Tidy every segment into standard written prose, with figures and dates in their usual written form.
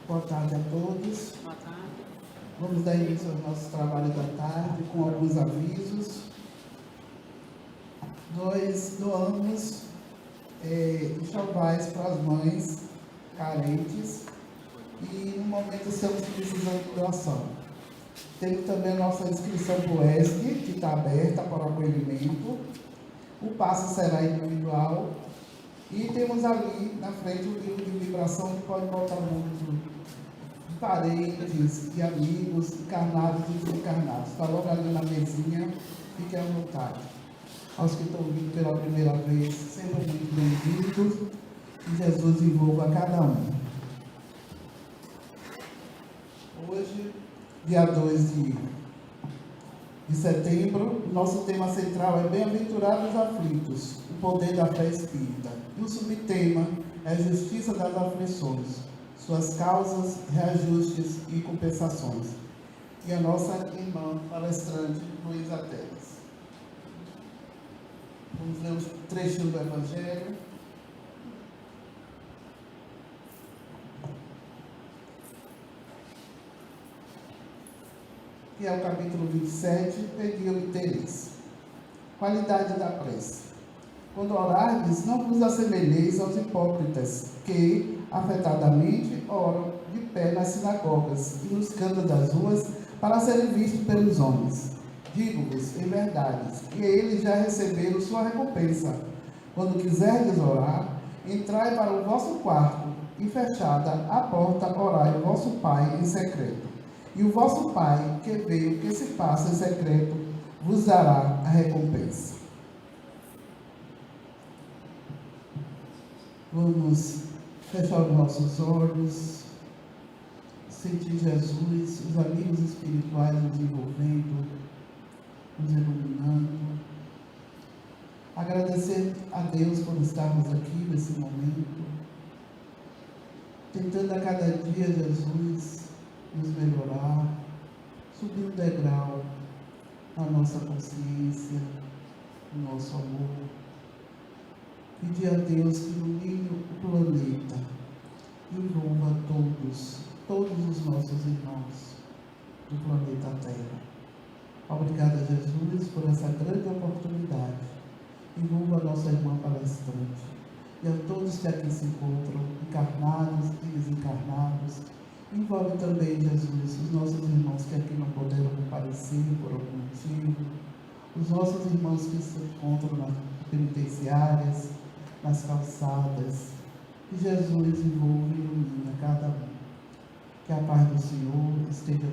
Boa tarde a todos. Boa tarde. Vamos dar início ao nosso trabalho da tarde com alguns avisos. Nós doamos enxovais para as mães carentes e no momento estamos precisando de doação. Temos também a nossa inscrição para o ESG, que está aberta para o acolhimento. O passo será individual. E temos ali na frente o livro de vibração que pode botar o nome de parentes, de amigos, encarnados e desencarnados. Está logo ali na mesinha, fique à vontade. Aos que estão vindo pela primeira vez, sejam muito bem-vindos. Que Jesus envolva cada um. Hoje, dia 2 de setembro, nosso tema central é Bem-aventurados aflitos, o poder da fé espírita. E o subtema é Justiça das aflições, suas causas, reajustes e compensações. E a nossa irmã palestrante, Luísa Teles. Vamos ler os trechos do Evangelho. Que é o capítulo 27, pedi e obtereis. Qualidade da prece. Quando orardes, não vos assemelheis aos hipócritas, que, afetadamente, oram de pé nas sinagogas e nos cantos das ruas, para serem vistos pelos homens. Digo-vos, em verdade, que eles já receberam sua recompensa. Quando quiserdes orar, entrai para o vosso quarto, e fechada a porta, orai ao vosso Pai em secreto. E o vosso Pai, que vê o que se passa em secreto, vos dará a recompensa. Vamos fechar os nossos olhos, sentir Jesus, os amigos espirituais nos envolvendo, nos iluminando. Agradecer a Deus por estarmos aqui nesse momento, tentando a cada dia, Jesus, nos melhorar, subir um degrau na nossa consciência, no nosso amor. Pedir a Deus que ilumine o planeta, envolva todos os nossos irmãos do planeta Terra. Obrigada, Jesus, por essa grande oportunidade. Envolva a nossa irmã palestrante e a todos que aqui se encontram, encarnados e desencarnados. Envolve também, Jesus, os nossos irmãos que aqui não puderam comparecer por algum motivo, os nossos irmãos que se encontram nas penitenciárias, nas calçadas. Que Jesus envolva e ilumina cada um. Que a paz do Senhor esteja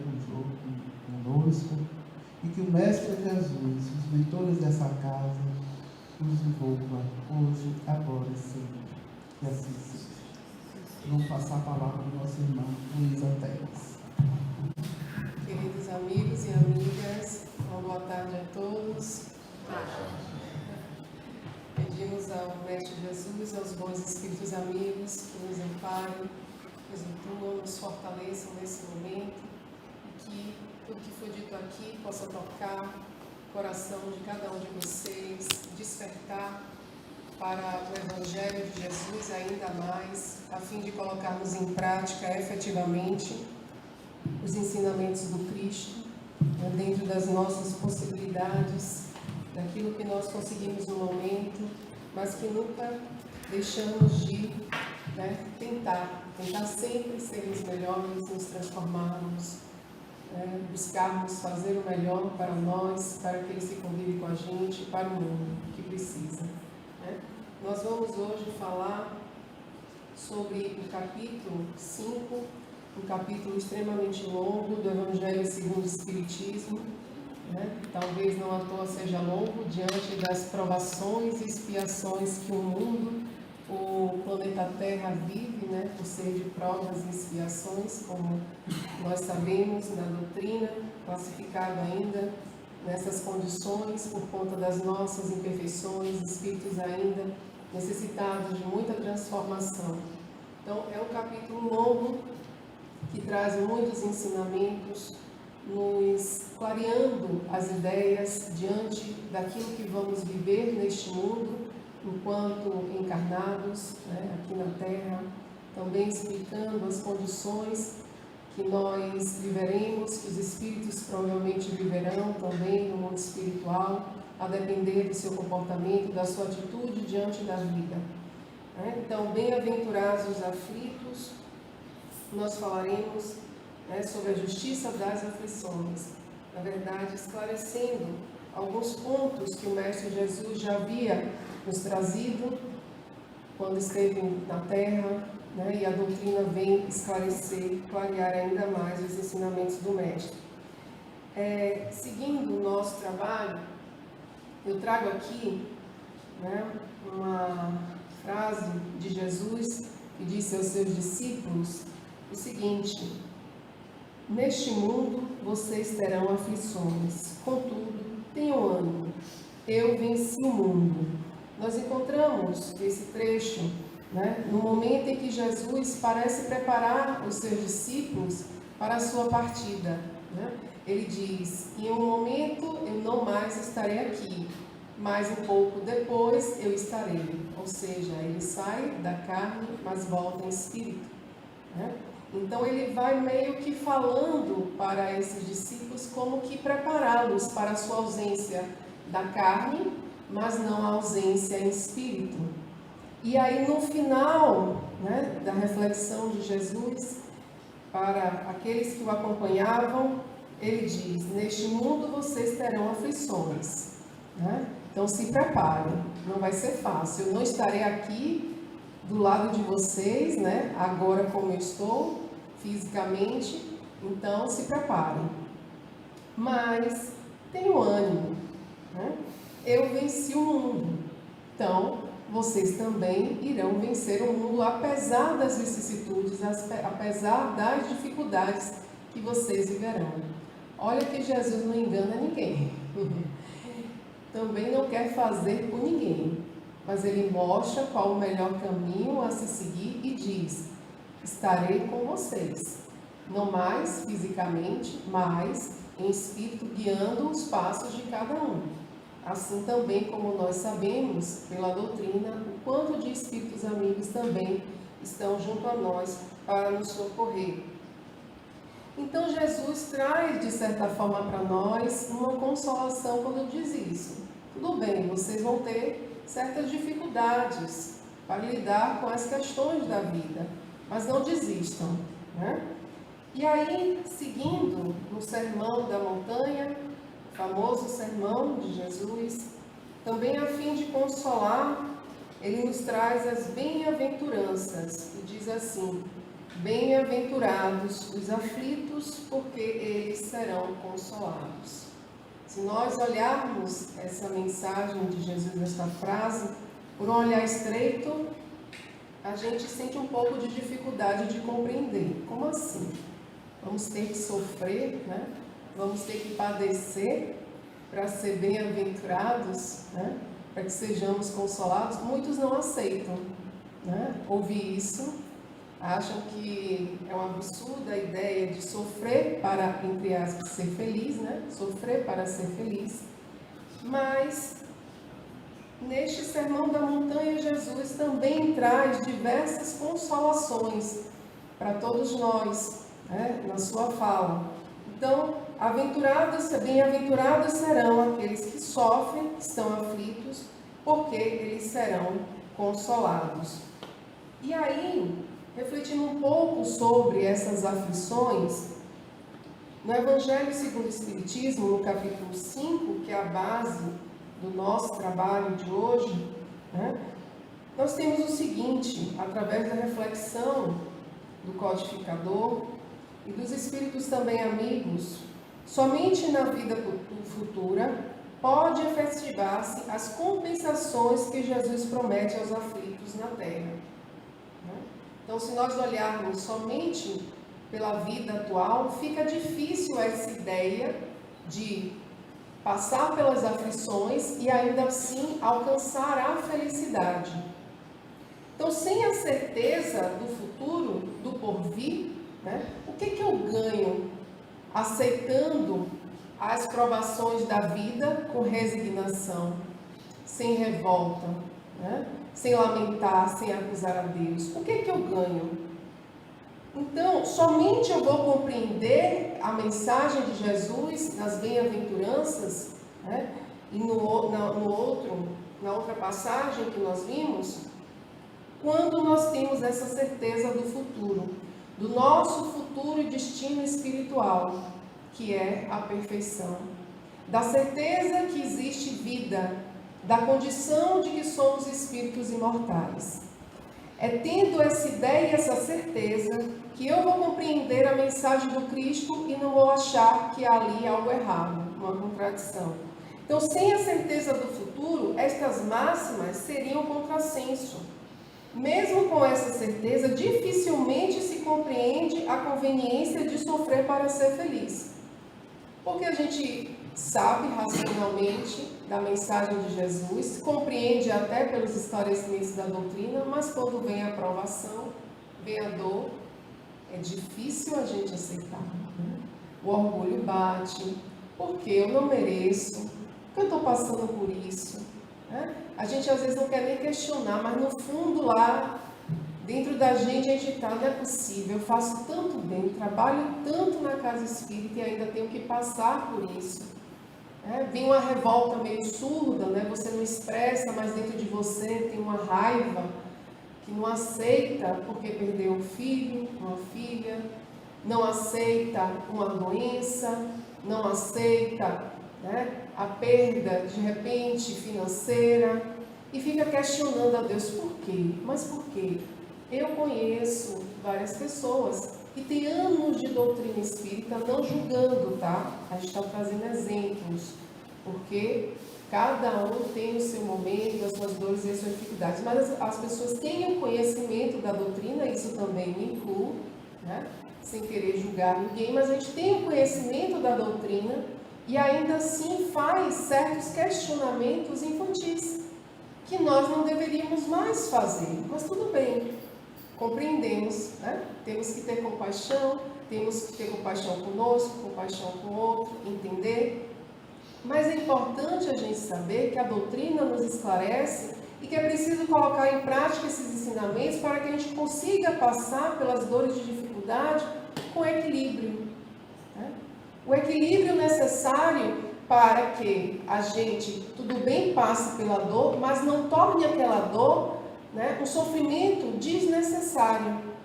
conosco e que o Mestre Jesus, os mentores dessa casa, nos envolva hoje, agora e sempre. Que assim seja. Vamos passar a palavra para nossa irmã Luísa Teles. Queridos amigos e amigas, uma boa tarde a todos. Pedimos ao Mestre Jesus, aos bons espíritos amigos, que nos amparem, nos intuam, nos fortaleçam nesse momento, e que tudo que foi dito aqui possa tocar o coração de cada um de vocês, despertar para o Evangelho de Jesus ainda mais, a fim de colocarmos em prática efetivamente os ensinamentos do Cristo, dentro das nossas possibilidades, daquilo que nós conseguimos no momento, mas que nunca deixamos de tentar sempre sermos melhores, nos transformarmos, buscarmos fazer o melhor para nós, para aqueles que convivem com a gente, para o mundo que precisa. Nós vamos hoje falar sobre o capítulo 5, um capítulo extremamente longo do Evangelho segundo o Espiritismo. Talvez não à toa seja longo, diante das provações e expiações que o mundo, o planeta Terra vive, por ser de provas e expiações, como nós sabemos na doutrina, classificado ainda nessas condições por conta das nossas imperfeições, espíritos ainda necessitados de muita transformação. Então, é um capítulo longo que traz muitos ensinamentos, nos clareando as ideias diante daquilo que vamos viver neste mundo, enquanto encarnados aqui na Terra, também explicando as condições que nós viveremos, que os espíritos provavelmente viverão também no mundo espiritual, a depender do seu comportamento, da sua atitude diante da vida. Então, bem-aventurados os aflitos, nós falaremos sobre a justiça das aflições. Na verdade, esclarecendo alguns pontos que o Mestre Jesus já havia nos trazido quando esteve na Terra, e a doutrina vem esclarecer, clarear ainda mais os ensinamentos do Mestre. Seguindo o nosso trabalho, eu trago aqui uma frase de Jesus que disse aos seus discípulos o seguinte: neste mundo vocês terão aflições, contudo, tenham ânimo, eu venci o mundo. Nós encontramos esse trecho no momento em que Jesus parece preparar os seus discípulos para a sua partida. Ele diz: em um momento eu não mais estarei aqui, mas um pouco depois eu estarei. Ou seja, ele sai da carne, mas volta em espírito. Então ele vai meio que falando para esses discípulos como que prepará-los para a sua ausência da carne, mas não a ausência em espírito. E aí no final da reflexão de Jesus para aqueles que o acompanhavam, ele diz: neste mundo vocês terão aflições. Então se preparem, não vai ser fácil. Eu não estarei aqui do lado de vocês, agora como eu estou, fisicamente, então se preparem. Mas tenham ânimo, eu venci o mundo, então vocês também irão vencer o mundo, apesar das vicissitudes, apesar das dificuldades que vocês viverão. Olha que Jesus não engana ninguém. Também não quer fazer por ninguém, mas ele mostra qual o melhor caminho a se seguir e diz: estarei com vocês, não mais fisicamente, mas em espírito, guiando os passos de cada um. Assim também como nós sabemos, pela doutrina, o quanto de espíritos amigos também estão junto a nós para nos socorrer. Então Jesus traz, de certa forma, para nós uma consolação quando diz isso. Tudo bem, vocês vão ter certas dificuldades para lidar com as questões da vida, mas não desistam. E aí, seguindo no Sermão da Montanha, o famoso sermão de Jesus, também a fim de consolar, ele nos traz as bem-aventuranças e diz assim: bem-aventurados os aflitos, porque eles serão consolados. Se nós olharmos essa mensagem de Jesus, esta frase, por um olhar estreito, a gente sente um pouco de dificuldade de compreender. Como assim? Vamos ter que sofrer, Vamos ter que padecer para ser bem-aventurados, Para que sejamos consolados? Muitos não aceitam, ouvir isso, acham que é uma absurda ideia de sofrer para, entre aspas, ser feliz, Sofrer para ser feliz. Mas neste Sermão da Montanha, Jesus também traz diversas consolações para todos nós, na sua fala. Então, bem-aventurados serão aqueles que sofrem, que estão aflitos, porque eles serão consolados. E aí, refletindo um pouco sobre essas aflições, no Evangelho segundo o Espiritismo, no capítulo 5, que é a base do nosso trabalho de hoje, nós temos o seguinte, através da reflexão do codificador e dos espíritos também amigos: somente na vida futura pode efetivar-se as compensações que Jesus promete aos aflitos na terra. Então, se nós olharmos somente pela vida atual, fica difícil essa ideia de passar pelas aflições e ainda assim alcançar a felicidade. Então, sem a certeza do futuro, do porvir, o que eu ganho aceitando as provações da vida com resignação, sem revolta, sem lamentar, sem acusar a Deus? O que eu ganho? Então, somente eu vou compreender a mensagem de Jesus nas bem-aventuranças, né? E na outra passagem que nós vimos, quando nós temos essa certeza do futuro, do nosso futuro e destino espiritual, que é a perfeição, da certeza que existe vida, da condição de que somos espíritos imortais. É tendo essa ideia e essa certeza que eu vou compreender a mensagem do Cristo e não vou achar que há ali algo errado, uma contradição. Então, sem a certeza do futuro, estas máximas seriam um contrassenso. Mesmo com essa certeza, dificilmente se compreende a conveniência de sofrer para ser feliz. Porque a gente sabe racionalmente da mensagem de Jesus, compreende até pelos esclarecimentos da doutrina, mas quando vem a provação, vem a dor, é difícil a gente aceitar. Né? O orgulho bate, porque eu não mereço, porque eu estou passando por isso. Né? A gente às vezes não quer nem questionar, mas no fundo lá, dentro da gente, a gente está, não é possível, eu faço tanto bem, trabalho tanto na casa espírita e ainda tenho que passar por isso. Vem uma revolta meio surda, né? Você não expressa, mas dentro de você tem uma raiva que não aceita porque perdeu um filho, uma filha, não aceita uma doença, não aceita, né, a perda de repente financeira e fica questionando a Deus por quê? Mas por quê? Eu conheço várias pessoas que têm anos de doutrina espírita, não julgando, tá? A gente está trazendo exemplos, porque cada um tem o seu momento, as suas dores e as suas dificuldades, mas as pessoas têm o conhecimento da doutrina, isso também me inclui, né? Sem querer julgar ninguém, mas a gente tem o conhecimento da doutrina e ainda assim faz certos questionamentos infantis, que nós não deveríamos mais fazer, mas tudo bem, compreendemos, né? Temos que ter compaixão, temos que ter compaixão conosco, compaixão com o outro, entender. Mas é importante a gente saber que a doutrina nos esclarece e que é preciso colocar em prática esses ensinamentos para que a gente consiga passar pelas dores de dificuldade com equilíbrio. Né? O equilíbrio necessário para que a gente, tudo bem, passe pela dor, mas não torne aquela dor, né, um sofrimento desnecessário.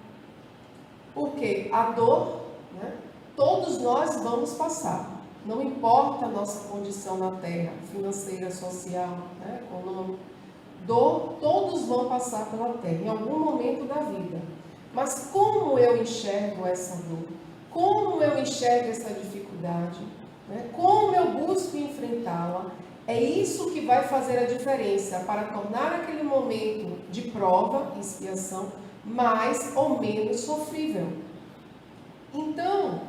Porque a dor, né, todos nós vamos passar. Não importa a nossa condição na Terra, financeira, social, né, econômica. Dor, todos vão passar pela Terra, em algum momento da vida. Mas como eu enxergo essa dor? Como eu enxergo essa dificuldade? Né? Como eu busco enfrentá-la? É isso que vai fazer a diferença para tornar aquele momento de prova, expiação, mais ou menos sofrível. Então,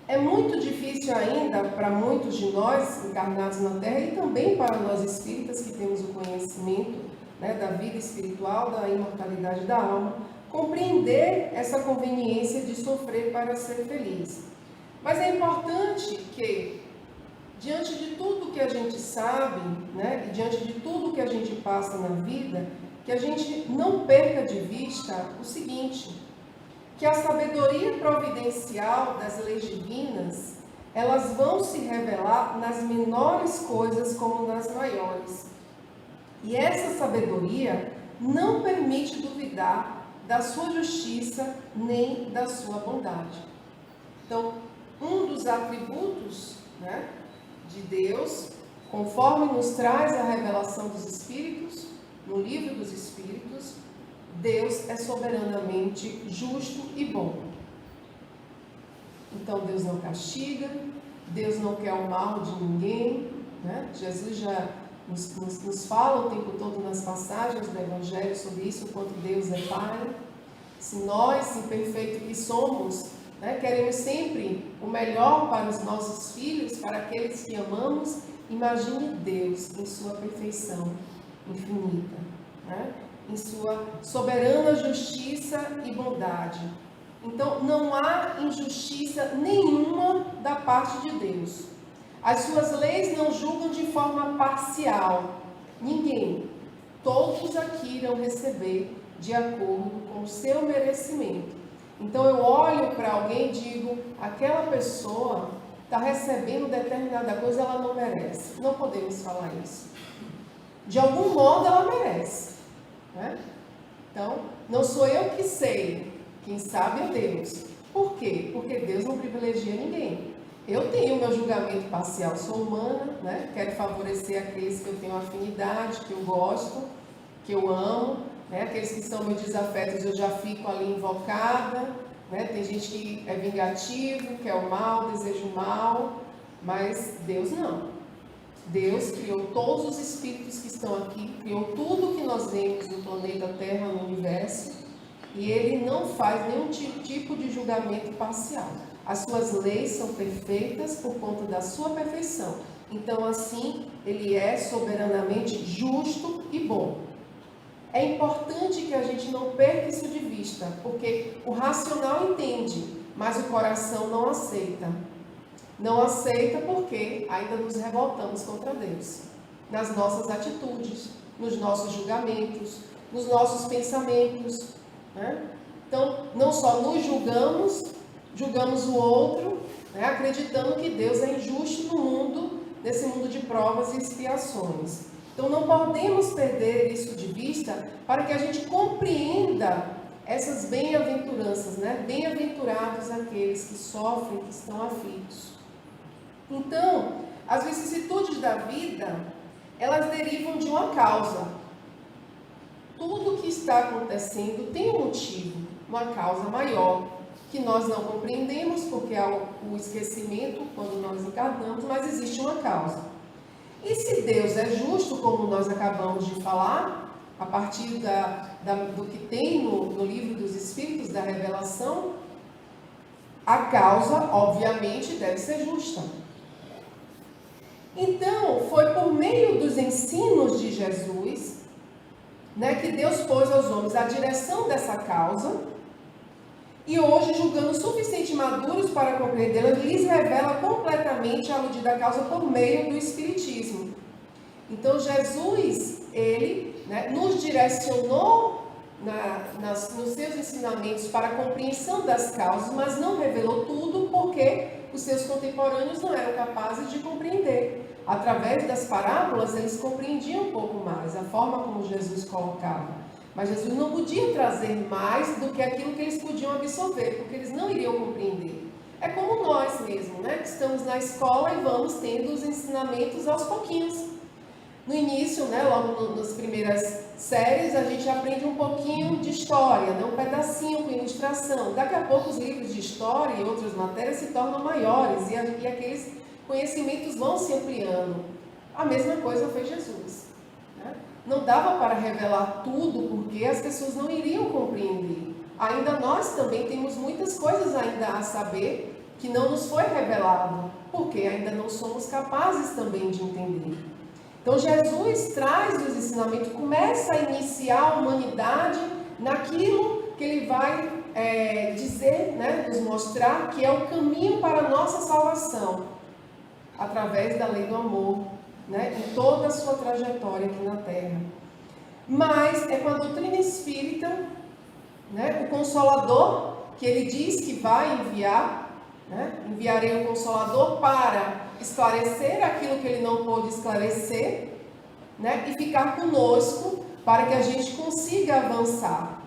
é muito difícil ainda para muitos de nós encarnados na Terra e também para nós espíritas que temos o conhecimento, né, da vida espiritual, da imortalidade da alma, compreender essa conveniência de sofrer para ser feliz. Mas é importante que, diante de tudo que a gente sabe, né, e diante de tudo que a gente passa na vida, que a gente não perca de vista o seguinte, que a sabedoria providencial das leis divinas, elas vão se revelar nas menores coisas como nas maiores. E essa sabedoria não permite duvidar da sua justiça nem da sua bondade. Então, um dos atributos, né, de Deus, conforme nos traz a revelação dos Espíritos, no livro dos Espíritos, Deus é soberanamente justo e bom. Então Deus não castiga, Deus não quer o mal de ninguém, né? Jesus já nos fala o tempo todo nas passagens do Evangelho sobre isso, o quanto Deus é Pai. Se nós, imperfeitos que somos, né, queremos sempre o melhor para os nossos filhos, para aqueles que amamos, imagine Deus em sua perfeição infinita, né? Em sua soberana justiça e bondade. Então, não há injustiça nenhuma da parte de Deus. As suas leis não julgam de forma parcial. Ninguém. Todos aqui irão receber de acordo com o seu merecimento. Então eu olho para alguém e digo, aquela pessoa está recebendo determinada coisa, ela não merece. Não podemos falar isso. De algum modo ela merece, né? Então, não sou eu que sei, quem sabe é Deus. Por quê? Porque Deus não privilegia ninguém. Eu tenho meu julgamento parcial, sou humana, né? Quero favorecer aqueles que eu tenho afinidade, que eu gosto, que eu amo, né? Aqueles que são meus desafetos eu já fico ali invocada, né? Tem gente que é vingativo, quer o mal, deseja o mal, mas Deus não. Deus criou todos os espíritos que estão aqui, criou tudo que nós vemos no planeta Terra, no universo, e Ele não faz nenhum tipo de julgamento parcial. As suas leis são perfeitas por conta da sua perfeição. Então, assim, Ele é soberanamente justo e bom. É importante que a gente não perca isso de vista, porque o racional entende, mas o coração não aceita. Não aceita porque ainda nos revoltamos contra Deus, nas nossas atitudes, nos nossos julgamentos, nos nossos pensamentos, né? Então, não só nos julgamos, julgamos o outro, né? Acreditando que Deus é injusto no mundo, nesse mundo de provas e expiações. Então, não podemos perder isso de vista para que a gente compreenda essas bem-aventuranças, né? Bem-aventurados aqueles que sofrem, que estão aflitos. Então, as vicissitudes da vida, elas derivam de uma causa. Tudo que está acontecendo tem um motivo, uma causa maior, que nós não compreendemos, porque há o esquecimento quando nós encarnamos, mas existe uma causa. E se Deus é justo, como nós acabamos de falar, a partir do que tem no livro dos Espíritos, da Revelação, a causa, obviamente, deve ser justa. Então, foi por meio dos ensinos de Jesus, né, que Deus pôs aos homens a direção dessa causa, e hoje, julgando suficientemente maduros para compreendê-la, lhes revela completamente a aludida causa por meio do Espiritismo. Então, Jesus, Ele, né, nos direcionou nos seus ensinamentos para a compreensão das causas, mas não revelou tudo porque os seus contemporâneos não eram capazes de compreender. Através das parábolas, eles compreendiam um pouco mais a forma como Jesus colocava. Mas Jesus não podia trazer mais do que aquilo que eles podiam absorver, porque eles não iriam compreender. É como nós mesmos, né? Que estamos na escola e vamos tendo os ensinamentos aos pouquinhos. No início, né, logo nas primeiras séries, a gente aprende um pouquinho de história, né, um pedacinho com ilustração. Daqui a pouco os livros de história e outras matérias se tornam maiores e aqueles conhecimentos vão se ampliando. A mesma coisa fez Jesus, né? Não dava para revelar tudo porque as pessoas não iriam compreender. Ainda nós também temos muitas coisas ainda a saber que não nos foi revelado, porque ainda não somos capazes também de entender. Então Jesus traz os ensinamentos, começa a iniciar a humanidade naquilo que ele vai dizer, né, nos mostrar que é o caminho para a nossa salvação, através da lei do amor, né, em toda a sua trajetória aqui na Terra. Mas é com a doutrina espírita, né, o Consolador, que ele diz que vai enviar, né, enviarei o Consolador para esclarecer aquilo que ele não pôde esclarecer, né, e ficar conosco para que a gente consiga avançar.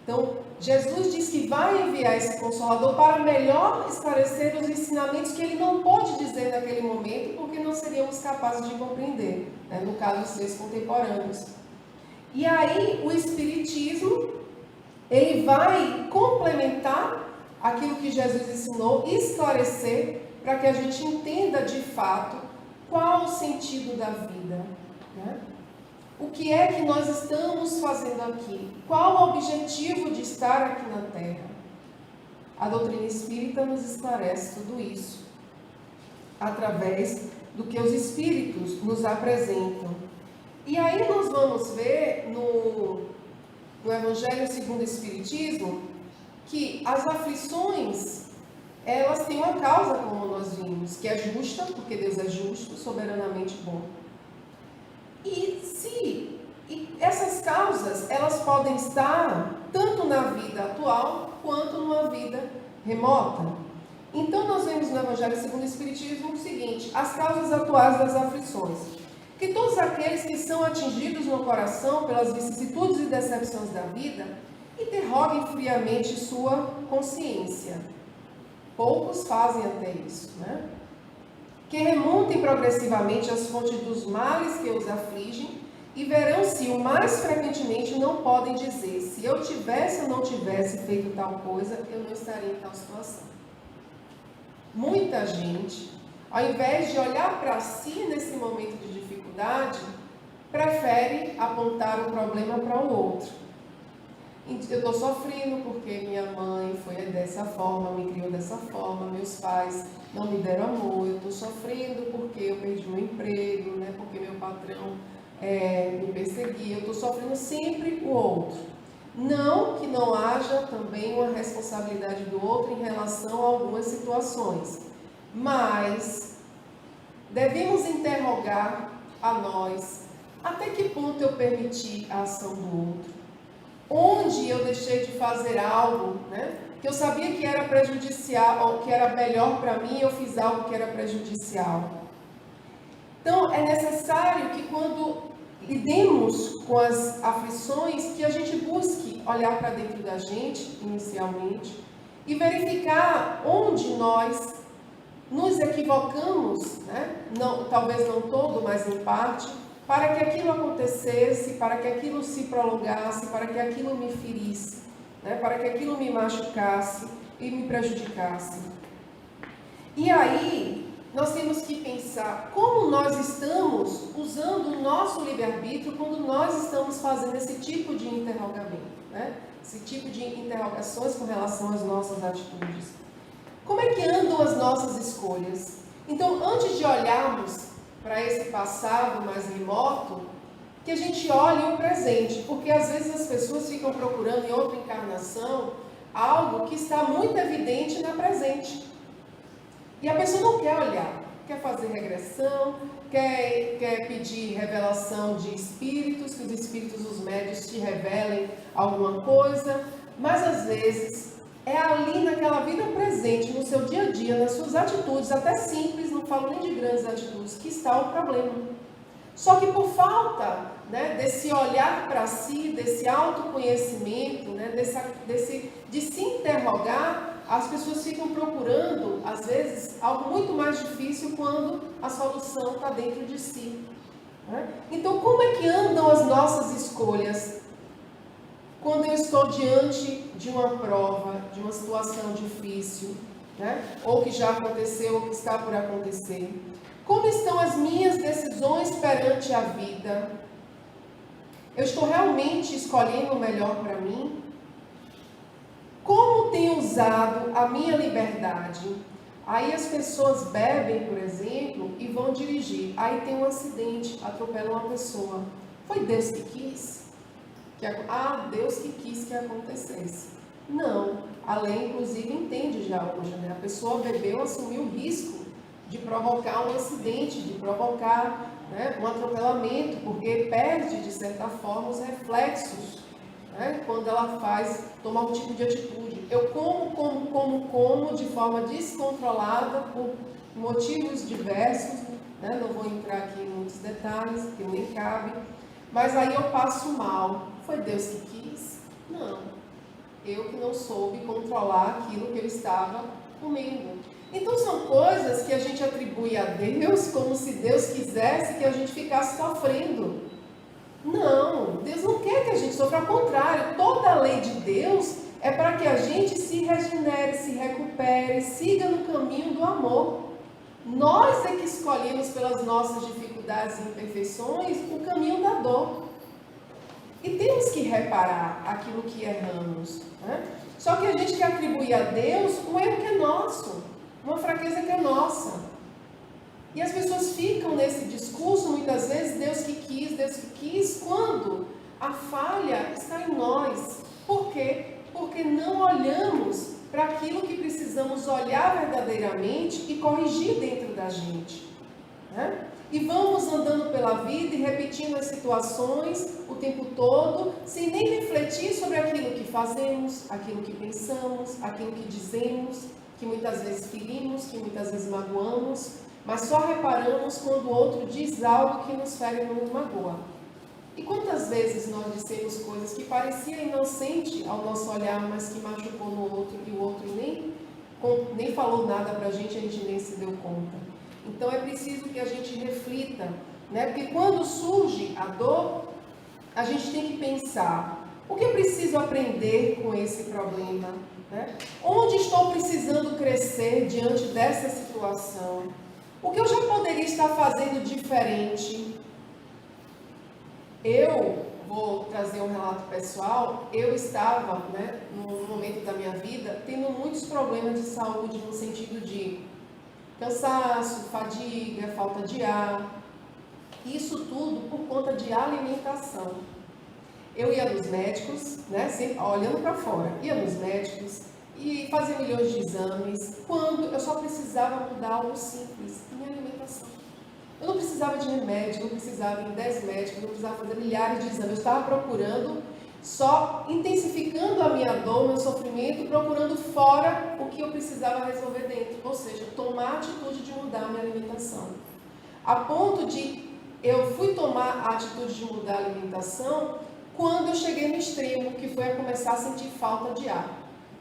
Então, Jesus diz que vai enviar esse Consolador para melhor esclarecer os ensinamentos que ele não pôde dizer naquele momento, porque não seríamos capazes de compreender, né, no caso dos seus contemporâneos. E aí, o Espiritismo, ele vai complementar aquilo que Jesus ensinou, esclarecer, para que a gente entenda de fato qual o sentido da vida, né? O que é que nós estamos fazendo aqui? Qual o objetivo de estar aqui na Terra? A doutrina espírita nos esclarece tudo isso, através do que os espíritos nos apresentam. E aí nós vamos ver no Evangelho segundo o Espiritismo, que as aflições, elas têm uma causa, como nós vimos, que é justa, porque Deus é justo, soberanamente bom. E essas causas, elas podem estar tanto na vida atual, quanto numa vida remota. Então, nós vemos no Evangelho segundo o Espiritismo o seguinte: as causas atuais das aflições. Que todos aqueles que são atingidos no coração pelas vicissitudes e decepções da vida, interroguem friamente sua consciência. Poucos fazem até isso, né? Que remontem progressivamente as fontes dos males que os afligem e verão se o mais frequentemente não podem dizer: se eu tivesse ou não tivesse feito tal coisa, eu não estaria em tal situação. Muita gente, ao invés de olhar para si nesse momento de dificuldade, prefere apontar o problema para o outro. Eu estou sofrendo porque minha mãe foi dessa forma, me criou dessa forma, meus pais não me deram amor, eu estou sofrendo porque eu perdi meu emprego, né? Porque meu patrão me perseguia, eu estou sofrendo sempre o outro. Não que não haja também uma responsabilidade do outro em relação a algumas situações, mas devemos interrogar a nós: até que ponto eu permiti a ação do outro? Onde eu deixei de fazer algo, né, que eu sabia que era prejudicial, ou que era melhor para mim, eu fiz algo que era prejudicial. Então, é necessário que quando lidemos com as aflições, que a gente busque olhar para dentro da gente, inicialmente, e verificar onde nós nos equivocamos, né? Não, talvez não todo, mas em parte, para que aquilo acontecesse, para que aquilo se prolongasse, para que aquilo me ferisse, né? Para que aquilo me machucasse e me prejudicasse. E aí, nós temos que pensar como nós estamos usando o nosso livre-arbítrio quando nós estamos fazendo esse tipo de interrogamento, né? Esse tipo de interrogações com relação às nossas atitudes. Como é que andam as nossas escolhas? Então, antes de olharmos para esse passado mais remoto, que a gente olhe o presente, porque às vezes as pessoas ficam procurando em outra encarnação algo que está muito evidente na presente. E a pessoa não quer olhar, quer fazer regressão, quer pedir revelação de espíritos, que os espíritos, os médios, te revelem alguma coisa, mas às vezes é ali naquela vida presente, no seu dia a dia, nas suas atitudes, até simples, não falo nem de grandes atitudes, que está o problema. Só que por falta, né, desse olhar para si, desse autoconhecimento, né, de se interrogar, as pessoas ficam procurando, às vezes, algo muito mais difícil quando a solução está dentro de si, né? Então, como é que andam as nossas escolhas quando eu estou diante de uma prova, de uma situação difícil, né? Ou que já aconteceu, ou que está por acontecer? Como estão as minhas decisões perante a vida? Eu estou realmente escolhendo o melhor para mim? Como tenho usado a minha liberdade? Aí as pessoas bebem, por exemplo, e vão dirigir. Aí tem um acidente, atropela uma pessoa. Foi Deus que quis? Deus que quis que acontecesse. Não. A lei, inclusive, entende já hoje, né? A pessoa bebeu, assumiu o risco de provocar um acidente, de provocar, né, um atropelamento, porque perde, de certa forma, os reflexos, né, quando ela toma um tipo de atitude. Eu como de forma descontrolada, por motivos diversos, né, não vou entrar aqui em muitos detalhes, porque nem cabe, mas aí eu passo mal. Foi Deus que quis? Não. Eu que não soube controlar aquilo que eu estava comendo. Então são coisas que a gente atribui a Deus como se Deus quisesse que a gente ficasse sofrendo. Não, Deus não quer que a gente sofra, ao contrário, toda a lei de Deus é para que a gente se regenere, se recupere, siga no caminho do amor. Nós é que escolhemos pelas nossas dificuldades e imperfeições o caminho da dor. E temos que reparar aquilo que erramos, né? Só que a gente quer atribuir a Deus um erro que é nosso, uma fraqueza que é nossa. E as pessoas ficam nesse discurso, muitas vezes, Deus que quis, quando a falha está em nós. Por quê? Porque não olhamos para aquilo que precisamos olhar verdadeiramente e corrigir dentro da gente, né? e vamos andando pela vida e repetindo as situações o tempo todo, sem nem refletir sobre aquilo que fazemos, aquilo que pensamos, aquilo que dizemos, que muitas vezes ferimos, que muitas vezes magoamos, mas só reparamos quando o outro diz algo que nos fere ou nos magoa. E quantas vezes nós dissemos coisas que pareciam inocentes ao nosso olhar, mas que machucou no outro e o outro nem falou nada para a gente nem se deu conta. Então é preciso que a gente reflita, né? Porque quando surge a dor, a gente tem que pensar: o que eu preciso aprender com esse problema? Né? Onde estou precisando crescer diante dessa situação? O que eu já poderia estar fazendo diferente? Eu vou trazer um relato pessoal. Eu estava, né, num momento da minha vida, tendo muitos problemas de saúde, no sentido de cansaço, fadiga, falta de ar. Isso tudo por conta de alimentação. Eu ia nos médicos, né, sempre olhando para fora, ia nos médicos e fazia milhões de exames, quando eu só precisava mudar algo simples, minha alimentação. Eu não precisava de remédio, não precisava ir em 10 médicos, não precisava fazer milhares de exames. Eu estava procurando, só intensificando a minha dor, meu sofrimento, procurando fora o que eu precisava resolver dentro. Ou seja, tomar a atitude de mudar a minha alimentação. A ponto de eu fui tomar a atitude de mudar a alimentação quando eu cheguei no extremo, que foi a começar a sentir falta de ar.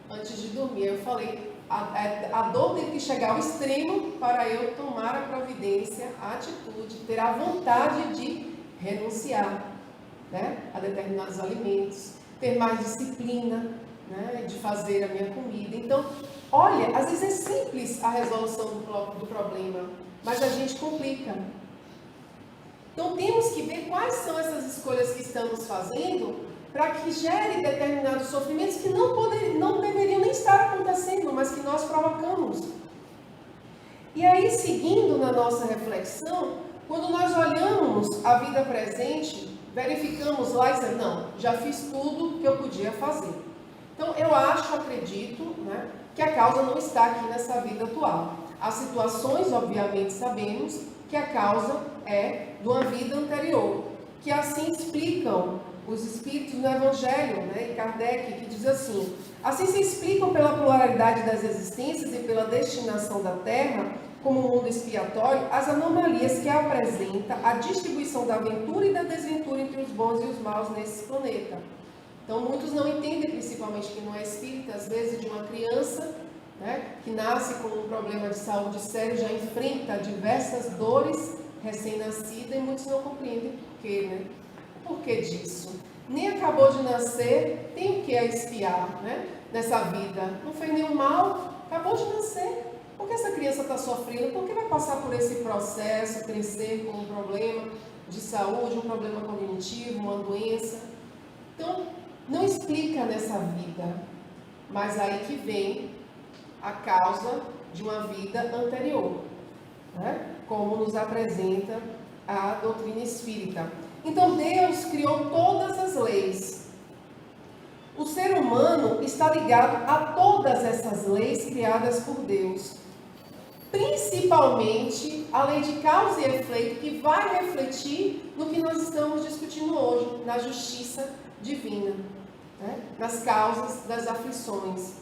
Antes de dormir, eu falei, a dor tem que chegar ao extremo para eu tomar a providência, a atitude, ter a vontade de renunciar, né, a determinados alimentos, ter mais disciplina, né, de fazer a minha comida. Então, olha, às vezes é simples a resolução do problema, mas a gente complica. Então, temos que ver quais são essas escolhas que estamos fazendo para que gere determinados sofrimentos que não deveriam nem estar acontecendo, mas que nós provocamos. E aí, seguindo na nossa reflexão, quando nós olhamos a vida presente, verificamos lá e dizemos, não, já fiz tudo que eu podia fazer. Então, eu acredito, né, que a causa não está aqui nessa vida atual. As situações, obviamente, sabemos que a causa é de uma vida anterior, que assim explicam os espíritos no Evangelho, né, e Kardec, que diz assim se explicam pela pluralidade das existências e pela destinação da Terra, como mundo expiatório, as anomalias que apresenta a distribuição da aventura e da desventura entre os bons e os maus nesse planeta. Então, muitos não entendem, principalmente que não é espírita, às vezes, de uma criança, né, que nasce com um problema de saúde sério, já enfrenta diversas dores recém-nascida, e muitos não compreendem por quê, né? Por que disso? Nem acabou de nascer, tem o que a expiar, né, nessa vida. Não fez nenhum mal, acabou de nascer. Por que essa criança está sofrendo? Por que vai passar por esse processo, crescer com um problema de saúde, um problema cognitivo, uma doença? Então, não explica nessa vida, mas aí que vem a causa de uma vida anterior, né? Como nos apresenta a doutrina espírita. Então, Deus criou todas as leis. O ser humano está ligado a todas essas leis criadas por Deus. Principalmente a lei de causa e efeito, que vai refletir no que nós estamos discutindo hoje, na justiça divina, né? Nas causas das aflições.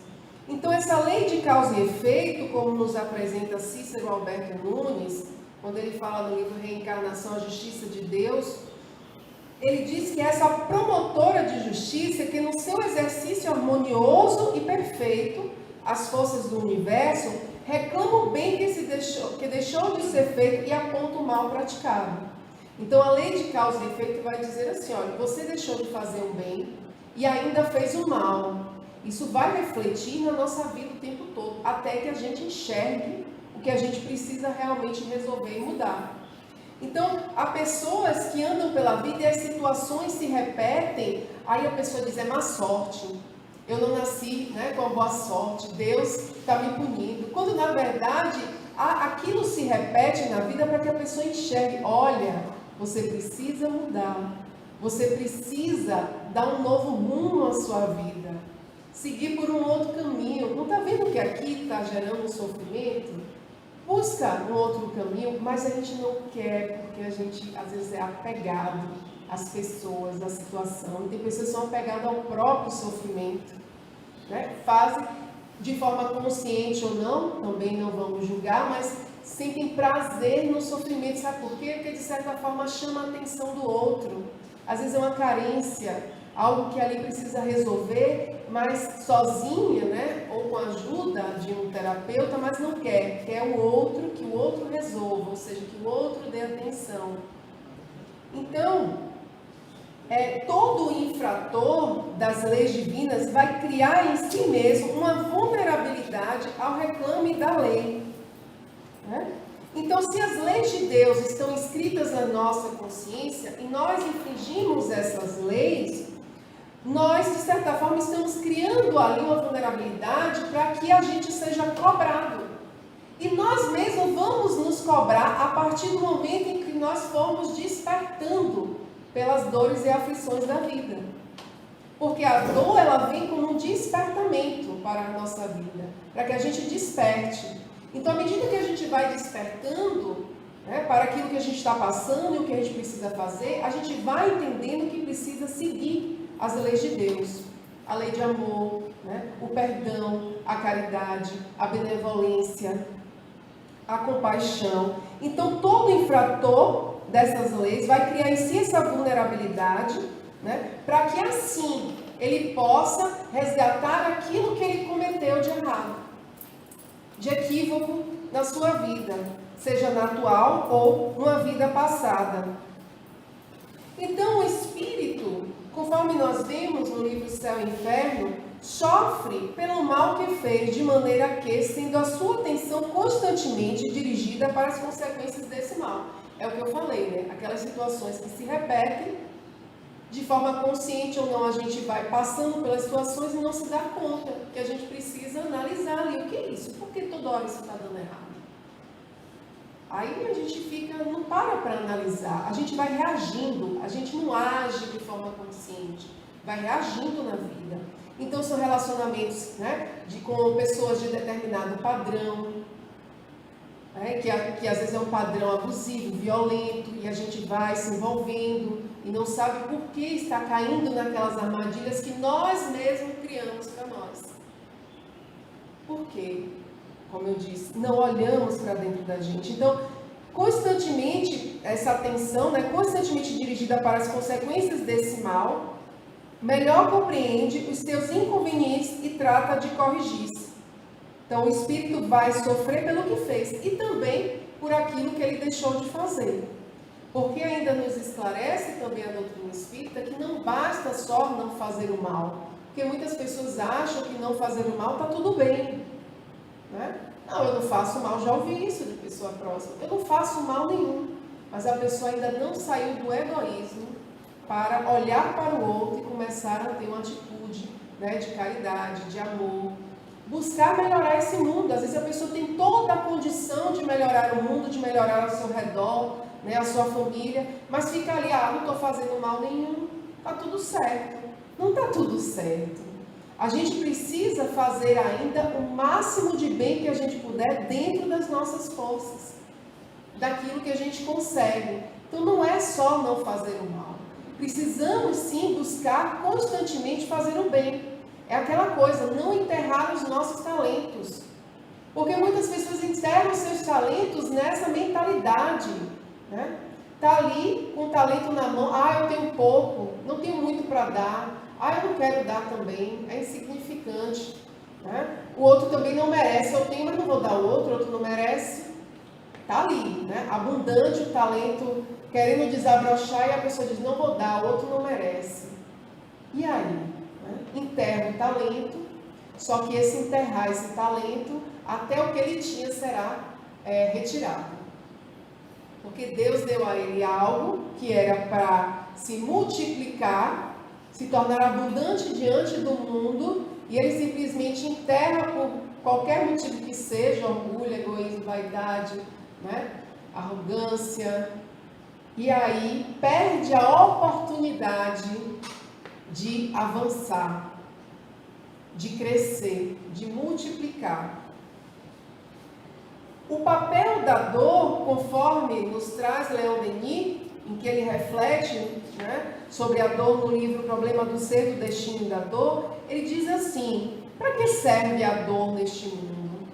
Então, essa lei de causa e efeito, como nos apresenta Cícero Alberto Nunes, quando ele fala no livro Reencarnação, a Justiça de Deus, ele diz que essa promotora de justiça, que no seu exercício harmonioso e perfeito, as forças do universo reclamam o bem que deixou de ser feito e aponta o mal praticado. Então, a lei de causa e efeito vai dizer assim, olha, você deixou de fazer um bem e ainda fez o mal. Isso vai refletir na nossa vida o tempo todo, até que a gente enxergue o que a gente precisa realmente resolver e mudar. Então, há pessoas que andam pela vida e as situações se repetem, aí a pessoa diz, é má sorte, eu não nasci, né, com a boa sorte, Deus está me punindo. Quando, na verdade, aquilo se repete na vida para que a pessoa enxergue, olha, você precisa mudar, você precisa dar um novo rumo à sua vida, seguir por um outro caminho. Não está vendo que aqui está gerando um sofrimento? busca um outro caminho, mas a gente não quer, porque a gente às vezes é apegado às pessoas, à situação. E tem pessoas que são apegadas ao próprio sofrimento, né? Fazem de forma consciente ou não, também não vamos julgar, mas sentem prazer no sofrimento. Sabe por quê? Porque de certa forma chama a atenção do outro. Às vezes é uma carência, algo que ali precisa resolver, mas sozinha, né? Ou com a ajuda de um terapeuta, mas não quer. Quer o outro, que o outro resolva, ou seja, que o outro dê atenção. Então, todo infrator das leis divinas vai criar em si mesmo uma vulnerabilidade ao reclame da lei, né? Então, se as leis de Deus estão escritas na nossa consciência e nós infringimos essas leis, nós, de certa forma, estamos criando ali uma vulnerabilidade para que a gente seja cobrado. E nós mesmos vamos nos cobrar a partir do momento em que nós formos despertando pelas dores e aflições da vida. Porque a dor, ela vem como um despertamento para a nossa vida, para que a gente desperte. Então, à medida que a gente vai despertando, né, para aquilo que a gente está passando e o que a gente precisa fazer, a gente vai entendendo que precisa seguir as leis de Deus. A lei de amor, né, o perdão, a caridade, a benevolência, a compaixão. Então, todo infrator dessas leis vai criar em si essa vulnerabilidade, né, para que assim ele possa resgatar aquilo que ele cometeu de errado, de equívoco na sua vida, seja na atual ou numa vida passada. Então, o espírito, conforme nós vemos no livro Céu e Inferno, sofre pelo mal que fez, de maneira que, sendo a sua atenção constantemente dirigida para as consequências desse mal. É o que eu falei, né? Aquelas situações que se repetem, de forma consciente ou não, a gente vai passando pelas situações e não se dá conta que a gente precisa analisar ali o que é isso, por que toda hora isso está dando errado. Aí a gente fica, não para analisar, a gente vai reagindo, a gente não age de forma consciente, vai reagindo na vida. Então são relacionamentos, né, com pessoas de determinado padrão, que às vezes é um padrão abusivo, violento, e a gente vai se envolvendo e não sabe por que está caindo naquelas armadilhas que nós mesmos criamos para nós. Por quê? Como eu disse, não olhamos para dentro da gente. Então, constantemente, essa atenção, né, constantemente dirigida para as consequências desse mal, melhor compreende os seus inconvenientes e trata de corrigir-se. Então, o espírito vai sofrer pelo que fez e também por aquilo que ele deixou de fazer. Porque ainda nos esclarece também a doutrina espírita que não basta só não fazer o mal. Porque muitas pessoas acham que não fazer o mal está tudo bem, né? Não, eu não faço mal, já ouvi isso de pessoa próxima. Eu não faço mal nenhum. Mas a pessoa ainda não saiu do egoísmo para olhar para o outro e começar a ter uma atitude, né, de caridade, de amor. Buscar melhorar esse mundo. Às vezes a pessoa tem toda a condição de melhorar o mundo, de melhorar ao seu redor, né, a sua família, mas fica ali, não estou fazendo mal nenhum, está tudo certo. Não está tudo certo. A gente precisa fazer ainda o máximo de bem que a gente puder dentro das nossas forças, daquilo que a gente consegue. Então não é só não fazer o mal. Precisamos sim buscar constantemente fazer o bem. É aquela coisa, não enterrar os nossos talentos. Porque muitas pessoas enterram seus talentos nessa mentalidade, né? Tá ali com o talento na mão, eu tenho pouco, não tenho muito para dar, eu não quero dar também, é insignificante, né? O outro também não merece, eu tenho, mas não vou dar o outro não merece. Tá ali, né? Abundante o talento, querendo desabrochar e a pessoa diz, não vou dar, o outro não merece. E aí? Né? Enterra o talento, só que esse enterrar esse talento, até o que ele tinha será retirado. Porque Deus deu a ele algo que era para se multiplicar, se tornar abundante diante do mundo, e ele simplesmente enterra por qualquer motivo que seja, orgulho, egoísmo, vaidade, né? Arrogância, e aí perde a oportunidade de avançar, de crescer, de multiplicar. O papel da dor, conforme nos traz Leon Denis, em que ele reflete, né, sobre a dor no livro Problema do Ser, do Destino e da Dor, ele diz assim: para que serve a dor neste mundo?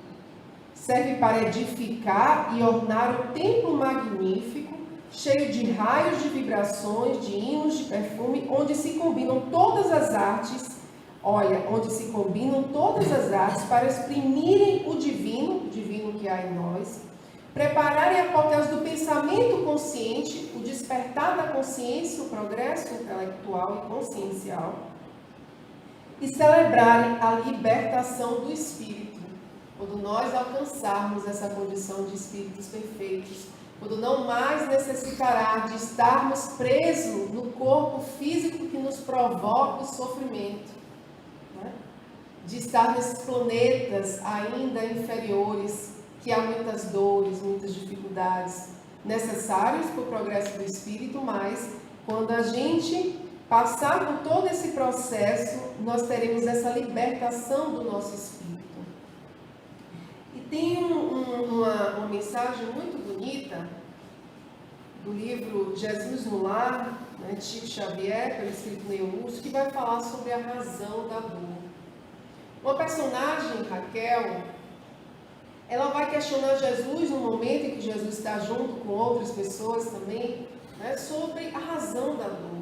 Serve para edificar e ornar o templo magnífico, cheio de raios de vibrações, de hinos, de perfume, onde se combinam todas as artes, onde se combinam todas as artes para exprimirem o divino que há em nós, prepararem a hipótese do pensamento consciente, o despertar da consciência, o progresso intelectual e consciencial, e celebrarem a libertação do espírito. Quando nós alcançarmos essa condição de espíritos perfeitos, quando não mais necessitará de estarmos presos no corpo físico que nos provoca o sofrimento, né? De estar nesses planetas ainda inferiores, que há muitas dores, muitas dificuldades necessárias para o progresso do espírito, mas quando a gente passar por todo esse processo, nós teremos essa libertação do nosso espírito. E tem uma mensagem muito bonita do livro Jesus no Lar, né, de Chico Xavier, pelo escrito Neil Lúcio, que vai falar sobre a razão da dor. Uma personagem, Raquel, ela vai questionar Jesus no momento em que Jesus está junto com outras pessoas também, né, sobre a razão da dor.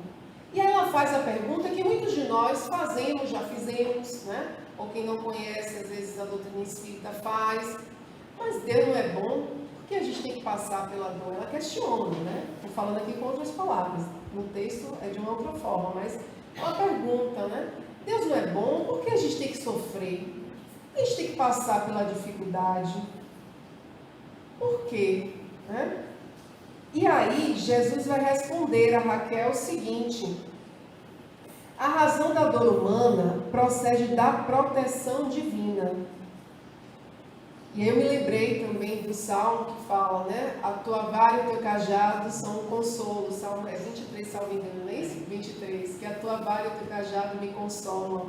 E aí ela faz a pergunta que muitos de nós fazemos, já fizemos, né? Ou quem não conhece, às vezes a doutrina espírita faz. Mas Deus não é bom? Por que a gente tem que passar pela dor? Ela questiona, né? Estou falando aqui com outras palavras. No texto é de uma outra forma, mas é uma pergunta, né? Deus não é bom? Por que a gente tem que sofrer? A gente tem que passar pela dificuldade. Por quê? Né? E aí, Jesus vai responder a Raquel o seguinte: a razão da dor humana procede da proteção divina. E aí eu me lembrei também do Salmo que fala, né? A tua vara e o teu cajado são um consolo. Salmo 23, salvo engano, não é isso? 23, que a tua vara e o teu cajado me consolam.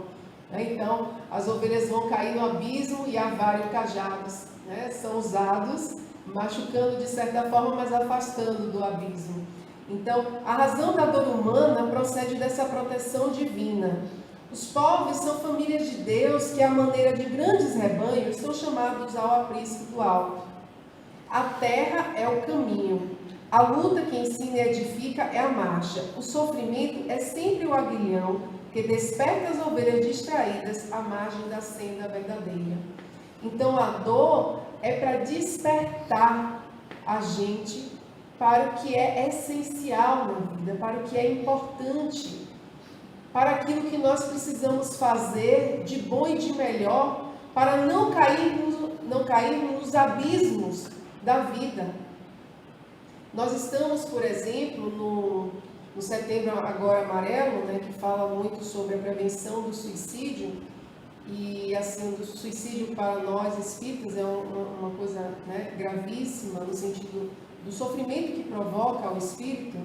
Então, as ovelhas vão cair no abismo e a vara e o cajado, né, são usados, machucando de certa forma, mas afastando do abismo. Então, a razão da dor humana procede dessa proteção divina. Os povos são famílias de Deus que, à maneira de grandes rebanhos, são chamados ao aprisco do alto. A terra é o caminho. A luta que ensina e edifica é a marcha. O sofrimento é sempre o aguilhão que desperta as ovelhas distraídas à margem da senda verdadeira. Então, a dor é para despertar a gente para o que é essencial na vida, para o que é importante, para aquilo que nós precisamos fazer de bom e de melhor, para não cairmos nos abismos da vida. Nós estamos, por exemplo, no Setembro Agora Amarelo, né, que fala muito sobre a prevenção do suicídio, e assim, do suicídio para nós espíritas é uma coisa, né, gravíssima, no sentido do sofrimento que provoca ao espírito,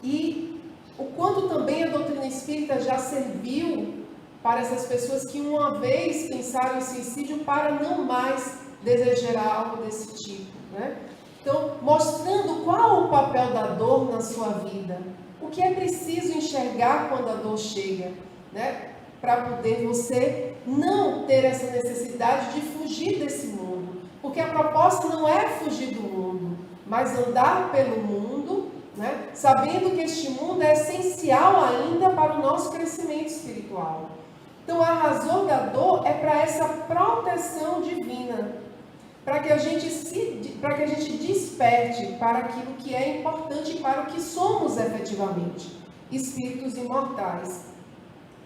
e o quanto também a doutrina espírita já serviu para essas pessoas que uma vez pensaram em suicídio para não mais desejar algo desse tipo, né? Então, mostrando qual o papel da dor na sua vida, o que é preciso enxergar quando a dor chega, né? Para poder você não ter essa necessidade de fugir desse mundo. Porque a proposta não é fugir do mundo, mas andar pelo mundo, né? Sabendo que este mundo é essencial ainda para o nosso crescimento espiritual. Então, a razão da dor é para essa proteção divina, para que a gente desperte para aquilo que é importante e para o que somos efetivamente, espíritos imortais.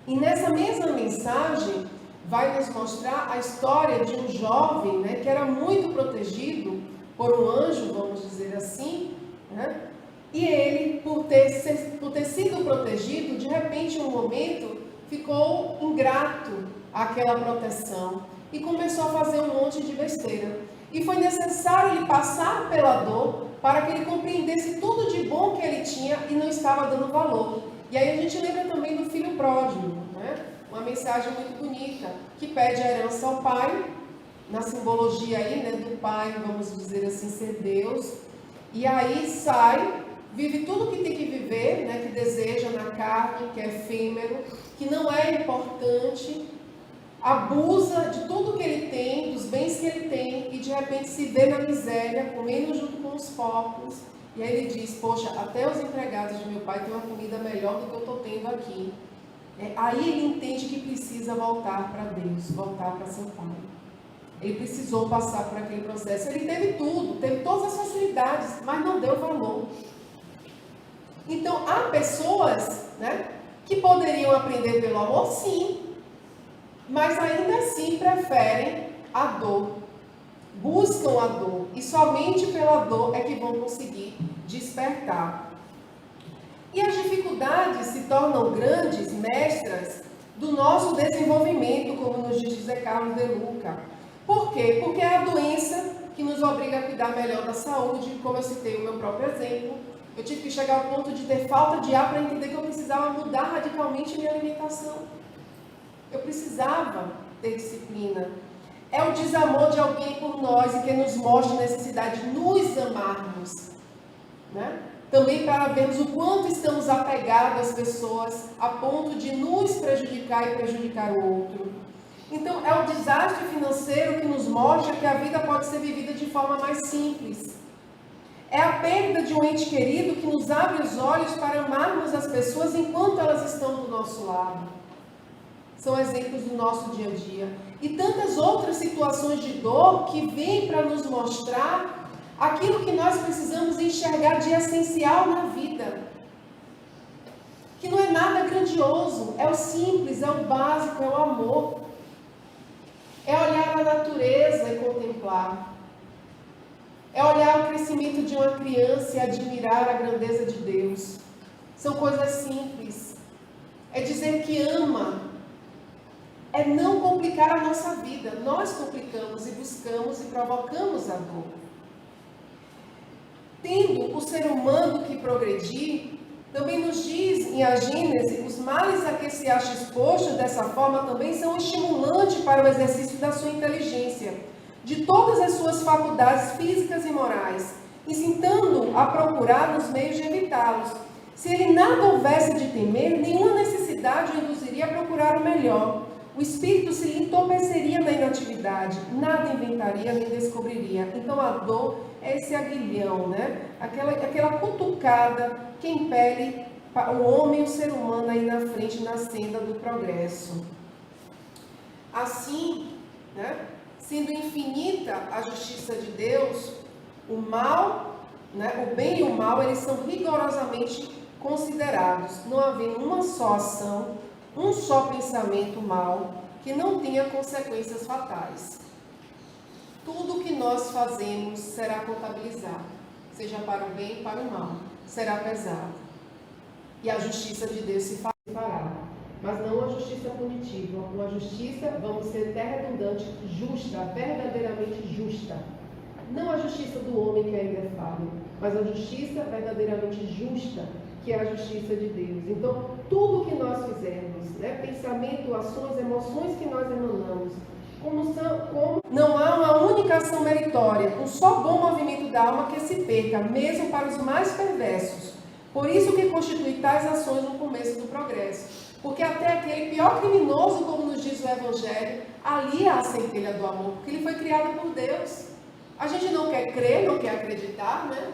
E nessa mesma mensagem vai nos mostrar a história de um jovem, né, que era muito protegido por um anjo, vamos dizer assim, né? E ele, por ter sido protegido, de repente, em um momento, ficou ingrato àquela proteção e começou a fazer um monte de besteira. E foi necessário ele passar pela dor para que ele compreendesse tudo de bom que ele tinha e não estava dando valor. E aí a gente lembra também do filho pródigo, né? Uma mensagem muito bonita, que pede a herança ao pai na simbologia aí, né, do pai, vamos dizer assim, ser Deus, e aí sai, vive tudo que tem que viver, né, que deseja na carne, que é efêmero, que não é importante, abusa de tudo que ele tem, dos bens que ele tem, e de repente se vê na miséria, comendo junto com os porcos, e aí ele diz, poxa, até os empregados de meu pai têm uma comida melhor do que eu estou tendo aqui. Aí ele entende que precisa voltar para Deus, voltar para São Paulo. Ele precisou passar por aquele processo. Ele teve tudo, teve todas as facilidades, mas não deu valor. Então, há pessoas, né, que poderiam aprender pelo amor, sim, mas ainda assim preferem a dor. Buscam a dor. E somente pela dor é que vão conseguir despertar. E as dificuldades se tornam grandes mestras do nosso desenvolvimento, como nos diz José Carlos de Luca. Por quê? Porque é a doença que nos obriga a cuidar melhor da saúde, como eu citei o meu próprio exemplo. Eu tive que chegar ao ponto de ter falta de ar para entender que eu precisava mudar radicalmente minha alimentação. Eu precisava ter disciplina. É o desamor de alguém por nós e que nos mostra a necessidade de nos amarmos, né? Também para vermos o quanto estamos apegados às pessoas a ponto de nos prejudicar e prejudicar o outro. Então, é o desastre financeiro que nos mostra que a vida pode ser vivida de forma mais simples. É a perda de um ente querido que nos abre os olhos para amarmos as pessoas enquanto elas estão do nosso lado. São exemplos do nosso dia a dia. E tantas outras situações de dor que vêm para nos mostrar aquilo que nós precisamos enxergar de essencial na vida. Que não é nada grandioso, é o simples, é o básico, é o amor. É olhar a natureza e contemplar. É olhar o crescimento de uma criança e admirar a grandeza de Deus. São coisas simples. É dizer que ama. É não complicar a nossa vida. Nós complicamos e buscamos e provocamos a dor. Tendo o ser humano que progredir, também nos diz em a Gênese, os males a que se acha exposto dessa forma também são estimulantes para o exercício da sua inteligência, de todas as suas faculdades físicas e morais, incitando-o a procurar os meios de evitá-los. Se ele nada houvesse de temer, nenhuma necessidade o induziria a procurar o melhor. O espírito se lhe entorpeceria na inatividade, nada inventaria nem descobriria. Então a dor é esse aguilhão, né? Aquela cutucada que impele o homem e o ser humano aí na frente, na senda do progresso. Assim, né, sendo infinita a justiça de Deus, o mal, né, o bem e o mal, eles são rigorosamente considerados. Não havendo uma só ação, um só pensamento mau que não tenha consequências fatais. Tudo que nós fazemos será contabilizado, seja para o bem e para o mal, será pesado. E a justiça de Deus se fará, mas não a justiça punitiva, uma justiça, vamos ser até redundante, justa, verdadeiramente justa. Não a justiça do homem que ainda é falho, mas a justiça verdadeiramente justa, que é a justiça de Deus. Então, tudo que nós fizermos, né, pensamento, ações, emoções que nós emanamos, como não há uma única ação meritória, um só bom movimento da alma que se perca, mesmo para os mais perversos. Por isso que constitui tais ações no começo do progresso. Porque até aquele pior criminoso, como nos diz o Evangelho, ali há a centelha do amor, porque ele foi criado por Deus. A gente não quer crer, não quer acreditar, né?